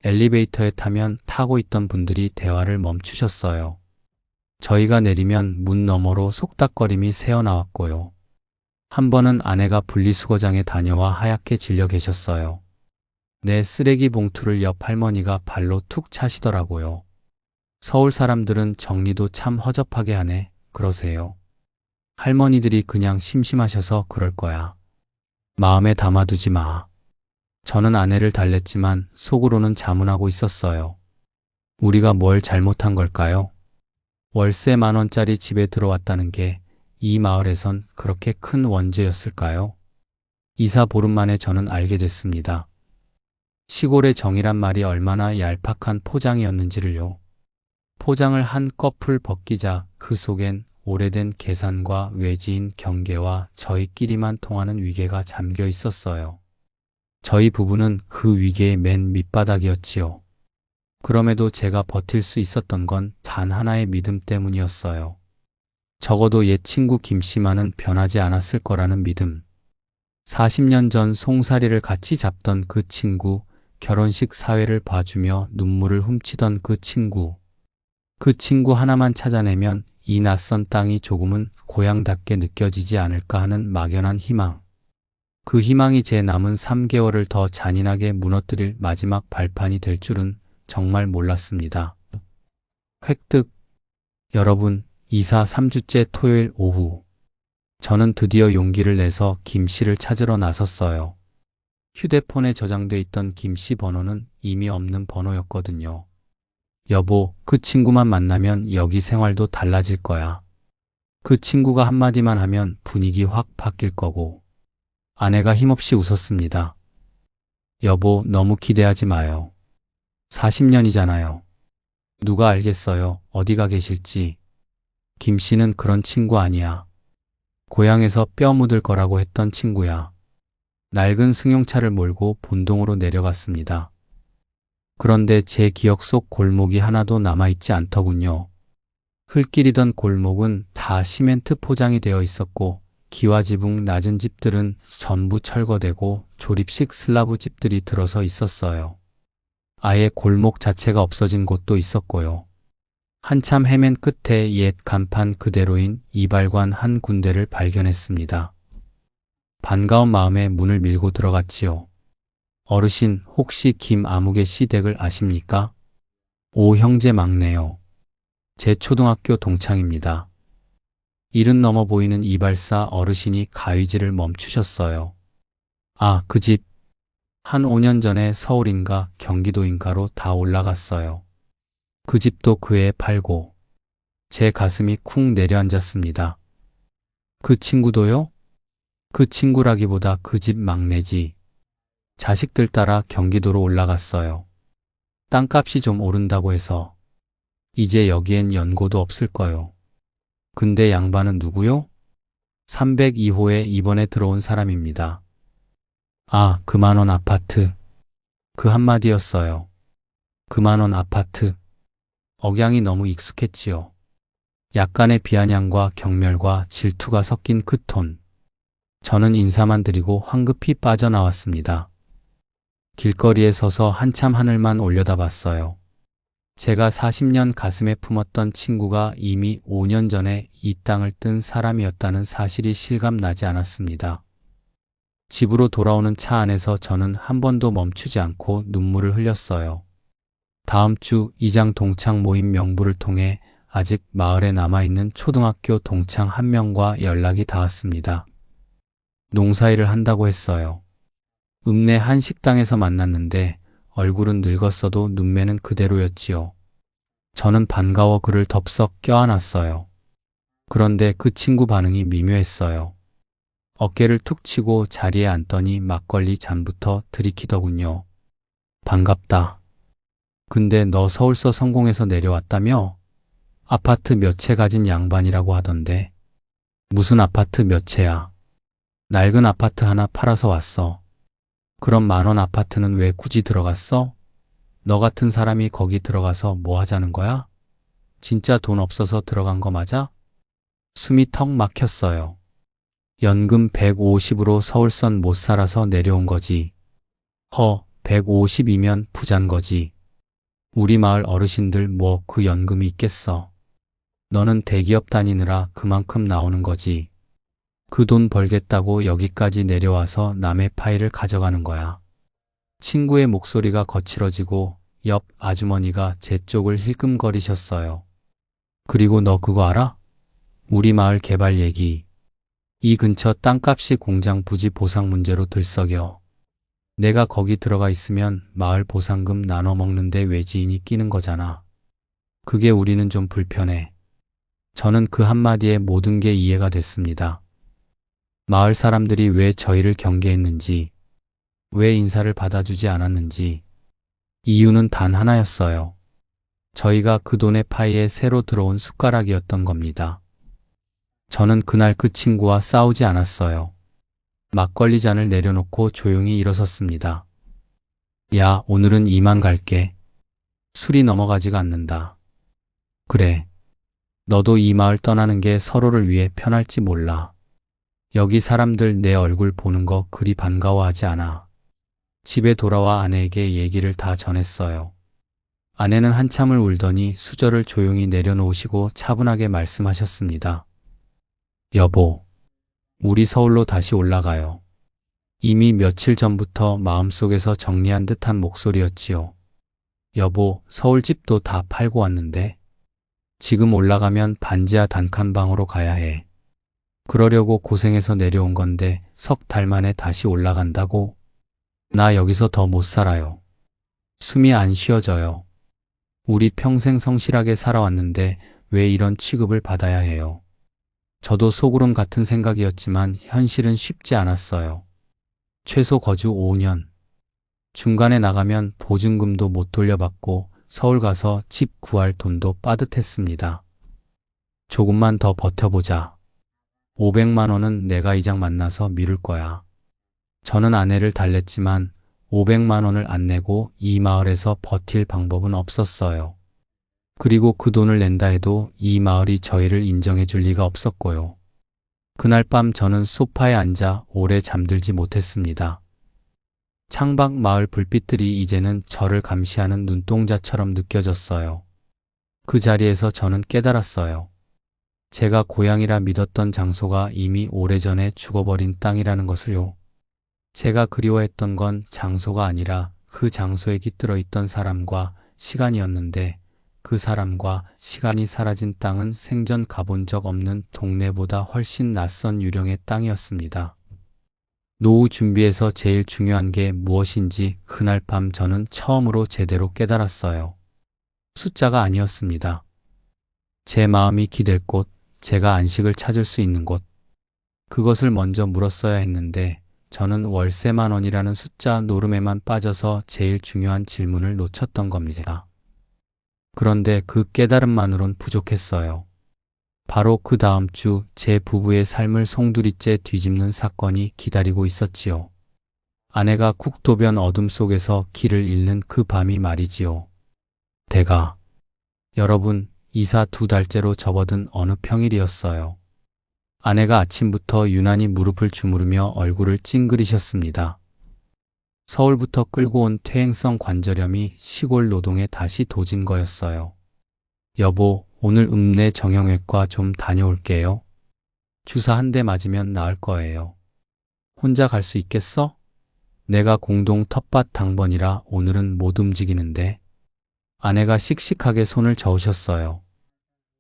엘리베이터에 타면 타고 있던 분들이 대화를 멈추셨어요. 저희가 내리면 문 너머로 속닥거림이 새어나왔고요. 한 번은 아내가 분리수거장에 다녀와 하얗게 질려 계셨어요. 내 쓰레기 봉투를 옆 할머니가 발로 툭 차시더라고요. 서울 사람들은 정리도 참 허접하게 하네, 그러세요. 할머니들이 그냥 심심하셔서 그럴 거야. 마음에 담아두지 마. 저는 아내를 달랬지만 속으로는 자문하고 있었어요. 우리가 뭘 잘못한 걸까요? 월세 10,000원짜리 집에 들어왔다는 게 이 마을에선 그렇게 큰 원죄였을까요? 이사 보름 만에 저는 알게 됐습니다. 시골의 정이란 말이 얼마나 얄팍한 포장이었는지를요. 포장을 한꺼풀 벗기자 그 속엔 오래된 계산과 외지인 경계와 저희끼리만 통하는 위계가 잠겨 있었어요. 저희 부부는 그 위계의 맨 밑바닥이었지요. 그럼에도 제가 버틸 수 있었던 건 단 하나의 믿음 때문이었어요. 적어도 옛 친구 김씨만은 변하지 않았을 거라는 믿음. 40년 전 송사리를 같이 잡던 그 친구, 결혼식 사회를 봐주며 눈물을 훔치던 그 친구 하나만 찾아내면 이 낯선 땅이 조금은 고향답게 느껴지지 않을까 하는 막연한 희망. 그 희망이 제 남은 3개월을 더 잔인하게 무너뜨릴 마지막 발판이 될 줄은 정말 몰랐습니다. 획득. 여러분, 이사 3주째 토요일 오후. 저는 드디어 용기를 내서 김 씨를 찾으러 나섰어요. 휴대폰에 저장돼 있던 김 씨 번호는 이미 없는 번호였거든요. 여보, 그 친구만 만나면 여기 생활도 달라질 거야. 그 친구가 한마디만 하면 분위기 확 바뀔 거고. 아내가 힘없이 웃었습니다. 여보, 너무 기대하지 마요. 40년이잖아요. 누가 알겠어요, 어디가 계실지. 김 씨는 그런 친구 아니야. 고향에서 뼈 묻을 거라고 했던 친구야. 낡은 승용차를 몰고 본동으로 내려갔습니다. 그런데 제 기억 속 골목이 하나도 남아있지 않더군요. 흙길이던 골목은 다 시멘트 포장이 되어 있었고 기와지붕 낮은 집들은 전부 철거되고 조립식 슬라브 집들이 들어서 있었어요. 아예 골목 자체가 없어진 곳도 있었고요. 한참 헤맨 끝에 옛 간판 그대로인 이발관 한 군데를 발견했습니다. 반가운 마음에 문을 밀고 들어갔지요. 어르신, 혹시 김아무개 씨 댁을 아십니까? 오, 형제 막내요. 제 초등학교 동창입니다. 70 넘어 보이는 이발사 어르신이 가위질을 멈추셨어요. 아, 그 집. 한 5년 전에 서울인가 경기도인가로 다 올라갔어요. 그 집도 그 애 팔고. 제 가슴이 쿵 내려앉았습니다. 그 친구도요? 그 친구라기보다 그 집 막내지. 자식들 따라 경기도로 올라갔어요. 땅값이 좀 오른다고 해서. 이제 여기엔 연고도 없을 거요. 근데 양반은 누구요? 302호에 이번에 들어온 사람입니다. 아, 그 10,000원 아파트. 그 한마디였어요. 그 10,000원 아파트. 억양이 너무 익숙했지요. 약간의 비아냥과 경멸과 질투가 섞인 그 톤. 저는 인사만 드리고 황급히 빠져나왔습니다. 길거리에 서서 한참 하늘만 올려다봤어요. 제가 40년 가슴에 품었던 친구가 이미 5년 전에 이 땅을 뜬 사람이었다는 사실이 실감나지 않았습니다. 집으로 돌아오는 차 안에서 저는 한 번도 멈추지 않고 눈물을 흘렸어요. 다음 주 이장 동창 모임 명부를 통해 아직 마을에 남아있는 초등학교 동창 한 명과 연락이 닿았습니다. 농사일을 한다고 했어요. 읍내 한 식당에서 만났는데 얼굴은 늙었어도 눈매는 그대로였지요. 저는 반가워 그를 덥석 껴안았어요. 그런데 그 친구 반응이 미묘했어요. 어깨를 툭 치고 자리에 앉더니 막걸리 잔부터 들이키더군요. 반갑다. 근데 너 서울서 성공해서 내려왔다며? 아파트 몇 채 가진 양반이라고 하던데. 무슨 아파트 몇 채야? 낡은 아파트 하나 팔아서 왔어. 그럼 10,000원 아파트는 왜 굳이 들어갔어? 너 같은 사람이 거기 들어가서 뭐 하자는 거야? 진짜 돈 없어서 들어간 거 맞아? 숨이 턱 막혔어요. 연금 150으로 서울선 못 살아서 내려온 거지. 150이면 부잔 거지. 우리 마을 어르신들 뭐 그 연금이 있겠어. 너는 대기업 다니느라 그만큼 나오는 거지. 그 돈 벌겠다고 여기까지 내려와서 남의 파일을 가져가는 거야. 친구의 목소리가 거칠어지고 옆 아주머니가 제 쪽을 힐끔거리셨어요. 그리고 너 그거 알아? 우리 마을 개발 얘기. 이 근처 땅값이 공장 부지 보상 문제로 들썩여. 내가 거기 들어가 있으면 마을 보상금 나눠 먹는데 외지인이 끼는 거잖아. 그게 우리는 좀 불편해. 저는 그 한마디에 모든 게 이해가 됐습니다. 마을 사람들이 왜 저희를 경계했는지, 왜 인사를 받아주지 않았는지, 이유는 단 하나였어요. 저희가 그 돈의 파이에 새로 들어온 숟가락이었던 겁니다. 저는 그날 그 친구와 싸우지 않았어요. 막걸리 잔을 내려놓고 조용히 일어섰습니다. 야, 오늘은 이만 갈게. 술이 넘어가지가 않는다. 그래. 너도 이 마을 떠나는 게 서로를 위해 편할지 몰라. 여기 사람들 내 얼굴 보는 거 그리 반가워하지 않아. 집에 돌아와 아내에게 얘기를 다 전했어요. 아내는 한참을 울더니 수저를 조용히 내려놓으시고 차분하게 말씀하셨습니다. 여보, 우리 서울로 다시 올라가요. 이미 며칠 전부터 마음속에서 정리한 듯한 목소리였지요. 여보, 서울집도 다 팔고 왔는데 지금 올라가면 반지하 단칸방으로 가야 해. 그러려고 고생해서 내려온 건데 석 달 만에 다시 올라간다고? 나 여기서 더 못 살아요. 숨이 안 쉬어져요. 우리 평생 성실하게 살아왔는데 왜 이런 취급을 받아야 해요? 저도 속으론 같은 생각이었지만 현실은 쉽지 않았어요. 최소 거주 5년. 중간에 나가면 보증금도 못 돌려받고 서울 가서 집 구할 돈도 빠듯했습니다. 조금만 더 버텨보자. 500만 원은 내가 이장 만나서 미룰 거야. 저는 아내를 달랬지만 500만 원을 안 내고 이 마을에서 버틸 방법은 없었어요. 그리고 그 돈을 낸다 해도 이 마을이 저희를 인정해 줄 리가 없었고요. 그날 밤 저는 소파에 앉아 오래 잠들지 못했습니다. 창밖 마을 불빛들이 이제는 저를 감시하는 눈동자처럼 느껴졌어요. 그 자리에서 저는 깨달았어요. 제가 고향이라 믿었던 장소가 이미 오래전에 죽어버린 땅이라는 것을요. 제가 그리워했던 건 장소가 아니라 그 장소에 깃들어 있던 사람과 시간이었는데 그 사람과 시간이 사라진 땅은 생전 가본 적 없는 동네보다 훨씬 낯선 유령의 땅이었습니다. 노후 준비에서 제일 중요한 게 무엇인지 그날 밤 저는 처음으로 제대로 깨달았어요. 숫자가 아니었습니다. 제 마음이 기댈 곳, 제가 안식을 찾을 수 있는 곳. 그것을 먼저 물었어야 했는데 저는 월세 10,000원이라는 숫자 노름에만 빠져서 제일 중요한 질문을 놓쳤던 겁니다. 그런데 그 깨달음만으론 부족했어요. 바로 그 다음 주 제 부부의 삶을 송두리째 뒤집는 사건이 기다리고 있었지요. 아내가 국도변 어둠 속에서 길을 잃는 그 밤이 말이지요. 여러분, 이사 2달째로 접어든 어느 평일이었어요. 아내가 아침부터 유난히 무릎을 주무르며 얼굴을 찡그리셨습니다. 서울부터 끌고 온 퇴행성 관절염이 시골 노동에 다시 도진 거였어요. 여보, 오늘 읍내 정형외과 좀 다녀올게요. 주사 한 대 맞으면 나을 거예요. 혼자 갈 수 있겠어? 내가 공동 텃밭 당번이라 오늘은 못 움직이는데. 아내가 씩씩하게 손을 저으셨어요.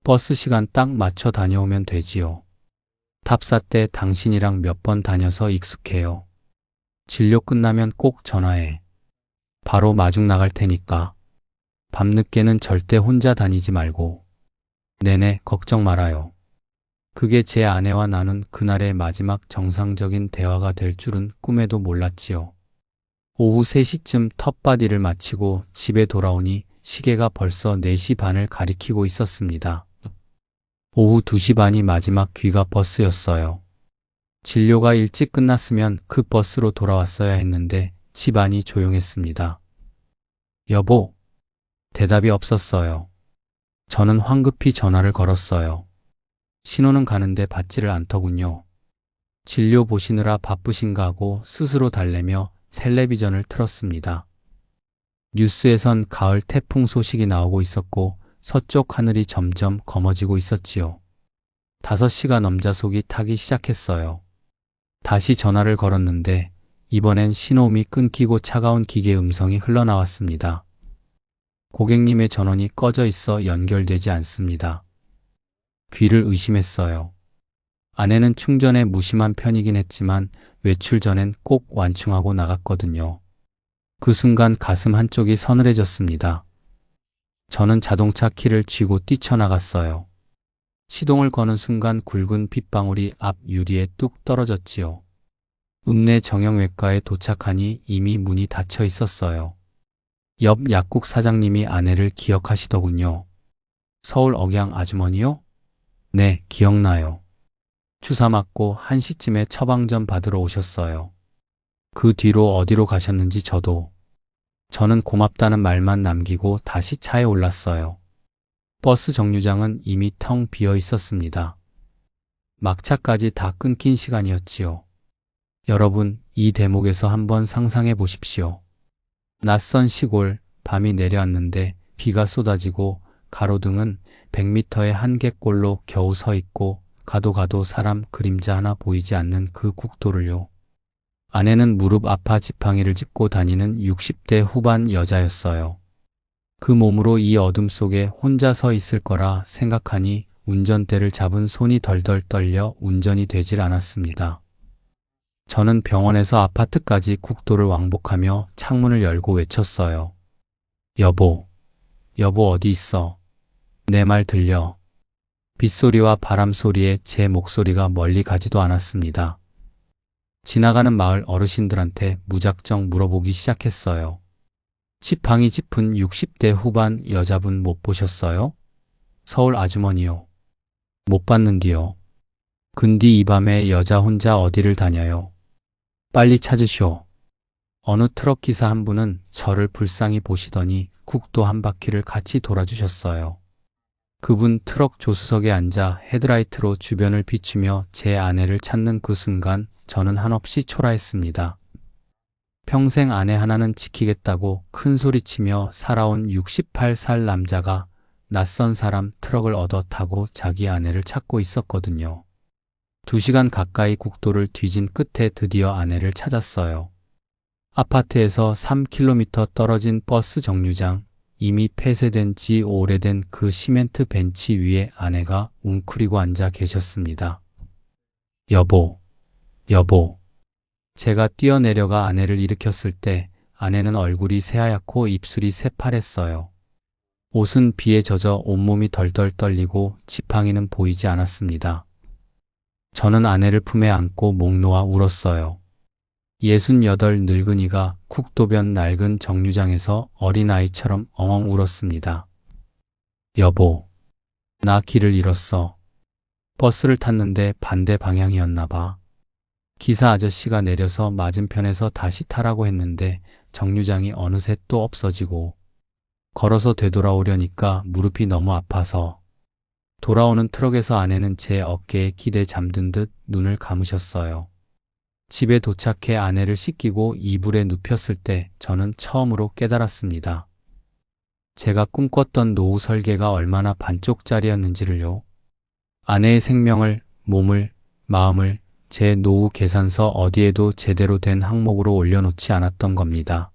버스 시간 딱 맞춰 다녀오면 되지요. 답사 때 당신이랑 몇 번 다녀서 익숙해요. 진료 끝나면 꼭 전화해. 바로 마중 나갈 테니까. 밤늦게는 절대 혼자 다니지 말고. 네네, 걱정 말아요. 그게 제 아내와 나눈 그날의 마지막 정상적인 대화가 될 줄은 꿈에도 몰랐지요. 오후 3시쯤 텃밭일을 마치고 집에 돌아오니 시계가 벌써 4시 반을 가리키고 있었습니다. 오후 2시 반이 마지막 귀가 버스였어요. 진료가 일찍 끝났으면 그 버스로 돌아왔어야 했는데 집안이 조용했습니다. 여보, 대답이 없었어요. 저는 황급히 전화를 걸었어요. 신호는 가는데 받지를 않더군요. 진료 보시느라 바쁘신가 하고 스스로 달래며 텔레비전을 틀었습니다. 뉴스에선 가을 태풍 소식이 나오고 있었고 서쪽 하늘이 점점 검어지고 있었지요. 5시가 넘자 속이 타기 시작했어요. 다시 전화를 걸었는데 이번엔 신호음이 끊기고 차가운 기계 음성이 흘러나왔습니다. 고객님의 전원이 꺼져 있어 연결되지 않습니다. 귀를 의심했어요. 아내는 충전에 무심한 편이긴 했지만 외출 전엔 꼭 완충하고 나갔거든요. 그 순간 가슴 한쪽이 서늘해졌습니다. 저는 자동차 키를 쥐고 뛰쳐나갔어요. 시동을 거는 순간 굵은 빗방울이 앞 유리에 뚝 떨어졌지요. 읍내 정형외과에 도착하니 이미 문이 닫혀 있었어요. 옆 약국 사장님이 아내를 기억하시더군요. 서울 억양 아주머니요? 네, 기억나요. 주사 맞고 1시쯤에 처방전 받으러 오셨어요. 그 뒤로 어디로 가셨는지 저는 고맙다는 말만 남기고 다시 차에 올랐어요. 버스 정류장은 이미 텅 비어 있었습니다. 막차까지 다 끊긴 시간이었지요. 여러분, 이 대목에서 한번 상상해 보십시오. 낯선 시골, 밤이 내려왔는데 비가 쏟아지고 가로등은 100m의 한계꼴로 겨우 서 있고 가도 사람 그림자 하나 보이지 않는 그 국도를요. 아내는 무릎 아파 지팡이를 짚고 다니는 60대 후반 여자였어요. 그 몸으로 이 어둠 속에 혼자 서 있을 거라 생각하니 운전대를 잡은 손이 덜덜 떨려 운전이 되질 않았습니다. 저는 병원에서 아파트까지 국도를 왕복하며 창문을 열고 외쳤어요. 여보, 여보 어디 있어? 내 말 들려. 빗소리와 바람소리에 제 목소리가 멀리 가지도 않았습니다. 지나가는 마을 어르신들한테 무작정 물어보기 시작했어요. 지팡이 짚은 60대 후반 여자분 못 보셨어요? 서울 아주머니요. 못 봤는디요. 근디 이 밤에 여자 혼자 어디를 다녀요? 빨리 찾으시오. 어느 트럭 기사 한 분은 저를 불쌍히 보시더니 국도 한 바퀴를 같이 돌아주셨어요. 그분 트럭 조수석에 앉아 헤드라이트로 주변을 비추며 제 아내를 찾는 그 순간 저는 한없이 초라했습니다. 평생 아내 하나는 지키겠다고 큰 소리치며 살아온 68살 남자가 낯선 사람 트럭을 얻어 타고 자기 아내를 찾고 있었거든요. 2시간 가까이 국도를 뒤진 끝에 드디어 아내를 찾았어요. 아파트에서 3km 떨어진 버스 정류장, 이미 폐쇄된 지 오래된 그 시멘트 벤치 위에 아내가 웅크리고 앉아 계셨습니다. 여보, 여보. 제가 뛰어내려가 아내를 일으켰을 때 아내는 얼굴이 새하얗고 입술이 새파랬어요. 옷은 비에 젖어 온몸이 덜덜 떨리고 지팡이는 보이지 않았습니다. 저는 아내를 품에 안고 목 놓아 울었어요. 68 늙은이가 국도변 낡은 정류장에서 어린아이처럼 엉엉 울었습니다. 여보, 나 길을 잃었어. 버스를 탔는데 반대 방향이었나 봐. 기사 아저씨가 내려서 맞은편에서 다시 타라고 했는데 정류장이 어느새 또 없어지고 걸어서 되돌아오려니까 무릎이 너무 아파서 돌아오는 트럭에서 아내는 제 어깨에 기대 잠든 듯 눈을 감으셨어요. 집에 도착해 아내를 씻기고 이불에 눕혔을 때 저는 처음으로 깨달았습니다. 제가 꿈꿨던 노후 설계가 얼마나 반쪽짜리였는지를요. 아내의 생명을, 몸을, 마음을 제 노후 계산서 어디에도 제대로 된 항목으로 올려놓지 않았던 겁니다.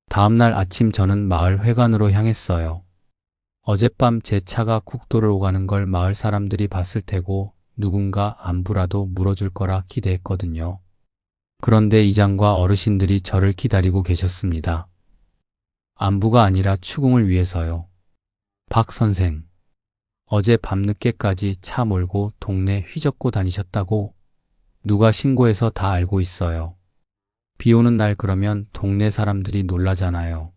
다음날 아침 저는 마을 회관으로 향했어요. 어젯밤 제 차가 국도를 오가는 걸 마을 사람들이 봤을 테고 누군가 안부라도 물어줄 거라 기대했거든요. 그런데 이장과 어르신들이 저를 기다리고 계셨습니다. 안부가 아니라 추궁을 위해서요. 박 선생, 어제 밤늦게까지 차 몰고 동네 휘젓고 다니셨다고? 누가 신고해서 다 알고 있어요. 비 오는 날 그러면 동네 사람들이 놀라잖아요.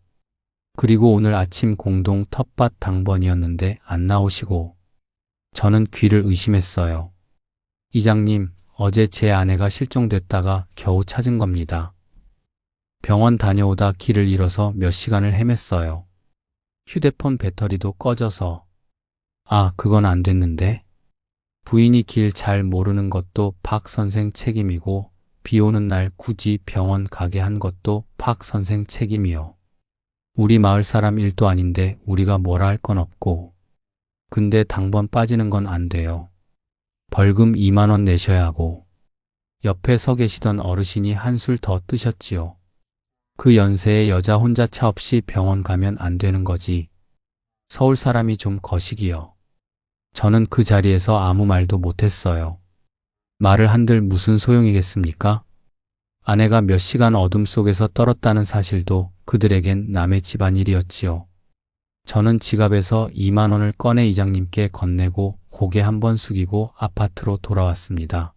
그리고 오늘 아침 공동 텃밭 당번이었는데 안 나오시고. 저는 귀를 의심했어요. 이장님, 어제 제 아내가 실종됐다가 겨우 찾은 겁니다. 병원 다녀오다 길을 잃어서 몇 시간을 헤맸어요. 휴대폰 배터리도 꺼져서. 아, 그건 안 됐는데. 부인이 길 잘 모르는 것도 박 선생 책임이고 비 오는 날 굳이 병원 가게 한 것도 박 선생 책임이요. 우리 마을 사람 일도 아닌데 우리가 뭐라 할 건 없고. 근데 당번 빠지는 건 안 돼요. 벌금 2만 원 내셔야 하고. 옆에 서 계시던 어르신이 한술 더 뜨셨지요. 그 연세에 여자 혼자 차 없이 병원 가면 안 되는 거지. 서울 사람이 좀 거시기요. 저는 그 자리에서 아무 말도 못했어요. 말을 한들 무슨 소용이겠습니까? 아내가 몇 시간 어둠 속에서 떨었다는 사실도 그들에겐 남의 집안일이었지요. 저는 지갑에서 2만 원을 꺼내 이장님께 건네고 고개 한번 숙이고 아파트로 돌아왔습니다.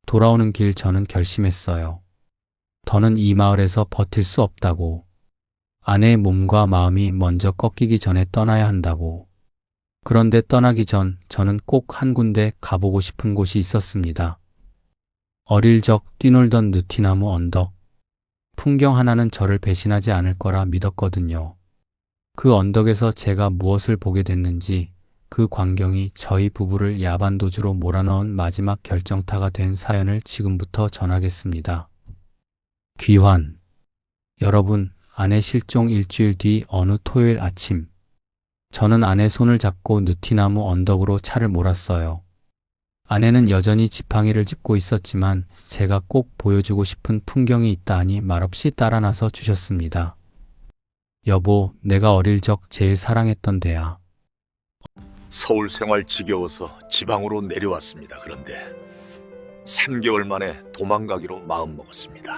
돌아오는 길 저는 결심했어요. 더는 이 마을에서 버틸 수 없다고. 아내의 몸과 마음이 먼저 꺾이기 전에 떠나야 한다고. 그런데 떠나기 전 저는 꼭 한 군데 가보고 싶은 곳이 있었습니다. 어릴 적 뛰놀던 느티나무 언덕. 풍경 하나는 저를 배신하지 않을 거라 믿었거든요. 그 언덕에서 제가 무엇을 보게 됐는지, 그 광경이 저희 부부를 야반도주로 몰아넣은 마지막 결정타가 된 사연을 지금부터 전하겠습니다. 귀환. 여러분, 아내 실종 일주일 뒤 어느 토요일 아침, 저는 아내 손을 잡고 느티나무 언덕으로 차를 몰았어요. 아내는 여전히 지팡이를 짚고 있었지만 제가 꼭 보여주고 싶은 풍경이 있다 하니 말없이 따라 나서 주셨습니다. 여보, 내가 어릴 적 제일 사랑했던 데야. 서울 생활 지겨워서 지방으로 내려왔습니다. 그런데 3개월 만에 도망가기로 마음먹었습니다.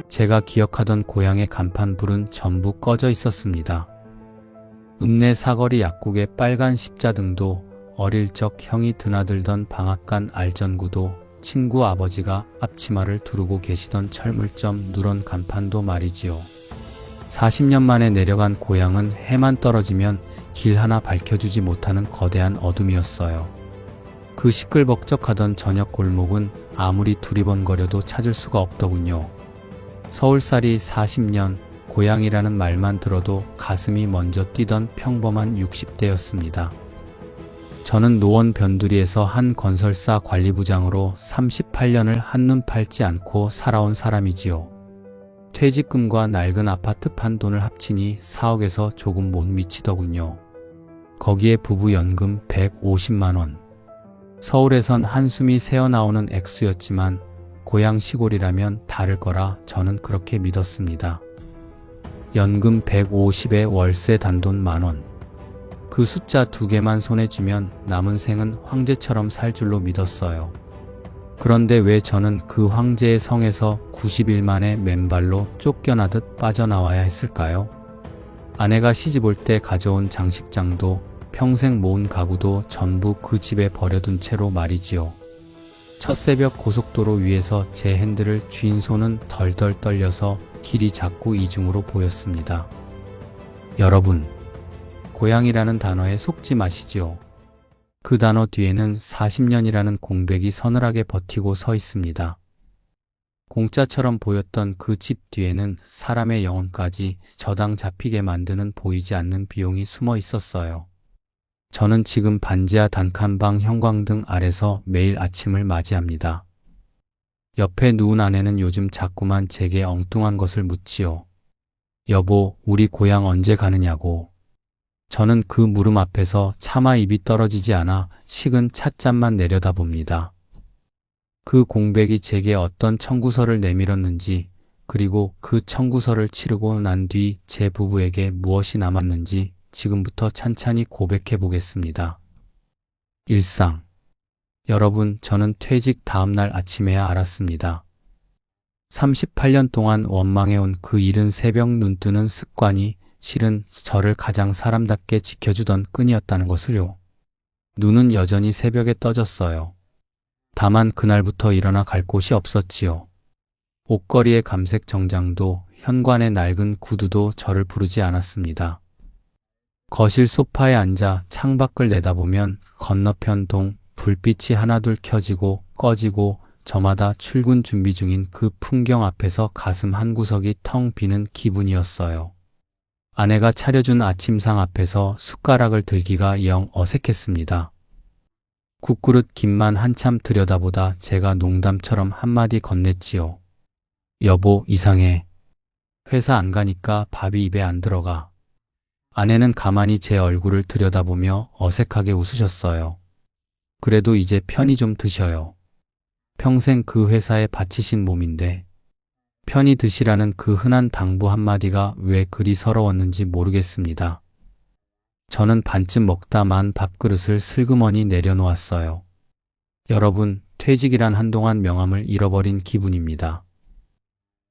제가 기억하던 고향의 간판불은 전부 꺼져 있었습니다. 읍내 사거리 약국의 빨간 십자등도, 어릴 적 형이 드나들던 방앗간 알전구도, 친구 아버지가 앞치마를 두르고 계시던 철물점 누런 간판도 말이지요. 40년 만에 내려간 고향은 해만 떨어지면 길 하나 밝혀주지 못하는 거대한 어둠이었어요. 그 시끌벅적하던 저녁 골목은 아무리 두리번거려도 찾을 수가 없더군요. 서울살이 40년, 고향이라는 말만 들어도 가슴이 먼저 뛰던 평범한 60대였습니다. 저는 노원 변두리에서 한 건설사 관리부장으로 38년을 한눈 팔지 않고 살아온 사람이지요. 퇴직금과 낡은 아파트 판 돈을 합치니 4억에서 조금 못 미치더군요. 거기에 부부 연금 150만 원. 서울에선 한숨이 새어나오는 액수였지만 고향 시골이라면 다를 거라 저는 그렇게 믿었습니다. 연금 150에 월세 단돈 만원. 그 숫자 2개만 손에 쥐면 남은 생은 황제처럼 살 줄로 믿었어요. 그런데 왜 저는 그 황제의 성에서 90일 만에 맨발로 쫓겨나듯 빠져나와야 했을까요? 아내가 시집 올 때 가져온 장식장도 평생 모은 가구도 전부 그 집에 버려둔 채로 말이지요. 첫 새벽 고속도로 위에서 제 핸들을 쥔 손은 덜덜 떨려서 길이 자꾸 이중으로 보였습니다. 여러분, 고향이라는 단어에 속지 마시지요. 그 단어 뒤에는 40년이라는 공백이 서늘하게 버티고 서 있습니다. 공짜처럼 보였던 그 집 뒤에는 사람의 영혼까지 저당 잡히게 만드는 보이지 않는 비용이 숨어 있었어요. 저는 지금 반지하 단칸방 형광등 아래서 매일 아침을 맞이합니다. 옆에 누운 아내는 요즘 자꾸만 제게 엉뚱한 것을 묻지요. 여보, 우리 고향 언제 가느냐고. 저는 그 물음 앞에서 차마 입이 떨어지지 않아 식은 찻잔만 내려다봅니다. 그 공백이 제게 어떤 청구서를 내밀었는지, 그리고 그 청구서를 치르고 난 뒤 제 부부에게 무엇이 남았는지 지금부터 찬찬히 고백해 보겠습니다. 일상. 여러분, 저는 퇴직 다음날 아침에야 알았습니다. 38년 동안 원망해온 그 이른 새벽 눈뜨는 습관이 실은 저를 가장 사람답게 지켜주던 끈이었다는 것을요. 눈은 여전히 새벽에 떠졌어요. 다만 그날부터 일어나 갈 곳이 없었지요. 옷걸이의 감색 정장도 현관의 낡은 구두도 저를 부르지 않았습니다. 거실 소파에 앉아 창밖을 내다보면 건너편 동 불빛이 하나둘 켜지고 꺼지고 저마다 출근 준비 중인 그 풍경 앞에서 가슴 한구석이 텅 비는 기분이었어요. 아내가 차려준 아침상 앞에서 숟가락을 들기가 영 어색했습니다. 국그릇 김만 한참 들여다보다 제가 농담처럼 한마디 건넸지요. 여보, 이상해. 회사 안 가니까 밥이 입에 안 들어가. 아내는 가만히 제 얼굴을 들여다보며 어색하게 웃으셨어요. 그래도 이제 편히 좀 드셔요. 평생 그 회사에 바치신 몸인데 편히 드시라는 그 흔한 당부 한마디가 왜 그리 서러웠는지 모르겠습니다. 저는 반쯤 먹다 만 밥그릇을 슬그머니 내려놓았어요. 여러분, 퇴직이란 한동안 명함을 잃어버린 기분입니다.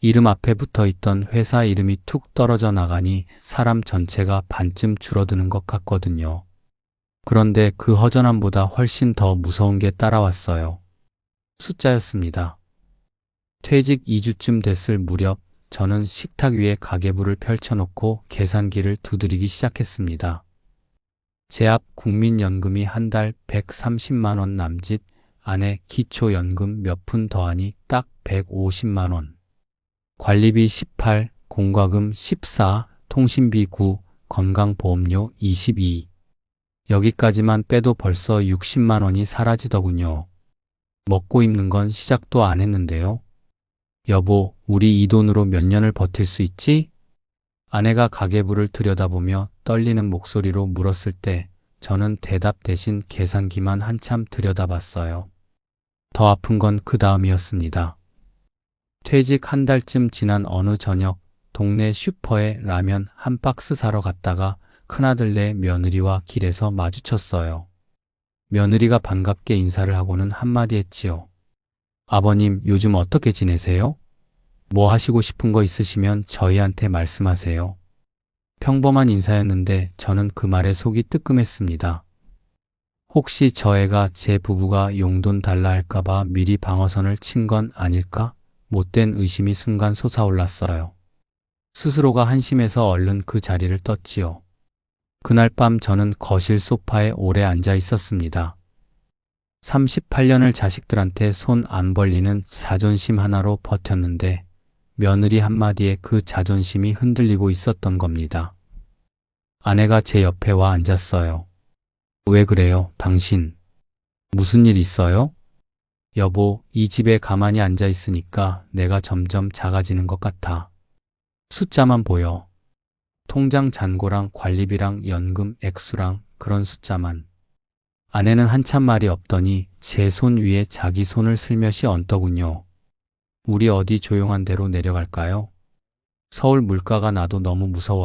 이름 앞에 붙어 있던 회사 이름이 툭 떨어져 나가니 사람 전체가 반쯤 줄어드는 것 같거든요. 그런데 그 허전함보다 훨씬 더 무서운 게 따라왔어요. 숫자였습니다. 퇴직 2주쯤 됐을 무렵 저는 식탁 위에 가계부를 펼쳐놓고 계산기를 두드리기 시작했습니다. 제 앞 국민연금이 한 달 130만 원 남짓, 아내 기초연금 몇 푼 더하니 딱 150만 원. 관리비 18, 공과금 14, 통신비 9, 건강보험료 22. 여기까지만 빼도 벌써 60만 원이 사라지더군요. 먹고 입는 건 시작도 안 했는데요. 여보, 우리 이 돈으로 몇 년을 버틸 수 있지? 아내가 가계부를 들여다보며 떨리는 목소리로 물었을 때 저는 대답 대신 계산기만 한참 들여다봤어요. 더 아픈 건 그 다음이었습니다. 퇴직 한 달쯤 지난 어느 저녁 동네 슈퍼에 라면 한 박스 사러 갔다가 큰아들네 며느리와 길에서 마주쳤어요. 며느리가 반갑게 인사를 하고는 한마디 했지요. 아버님, 요즘 어떻게 지내세요? 뭐 하시고 싶은 거 있으시면 저희한테 말씀하세요. 평범한 인사였는데 저는 그 말에 속이 뜨끔했습니다. 혹시 저 애가 제 부부가 용돈 달라 할까봐 미리 방어선을 친 건 아닐까? 못된 의심이 순간 솟아올랐어요. 스스로가 한심해서 얼른 그 자리를 떴지요. 그날 밤 저는 거실 소파에 오래 앉아 있었습니다. 38년을 자식들한테 손 안 벌리는 자존심 하나로 버텼는데 며느리 한마디에 그 자존심이 흔들리고 있었던 겁니다. 아내가 제 옆에 와 앉았어요. 왜 그래요, 당신? 무슨 일 있어요? 여보, 이 집에 가만히 앉아 있으니까 내가 점점 작아지는 것 같아. 숫자만 보여. 통장 잔고랑 관리비랑 연금 액수랑 그런 숫자만. 아내는 한참 말이 없더니 제 손 위에 자기 손을 슬며시 얹더군요. 우리 어디 조용한 데로 내려갈까요? 서울 물가가 나도 너무 무서워요.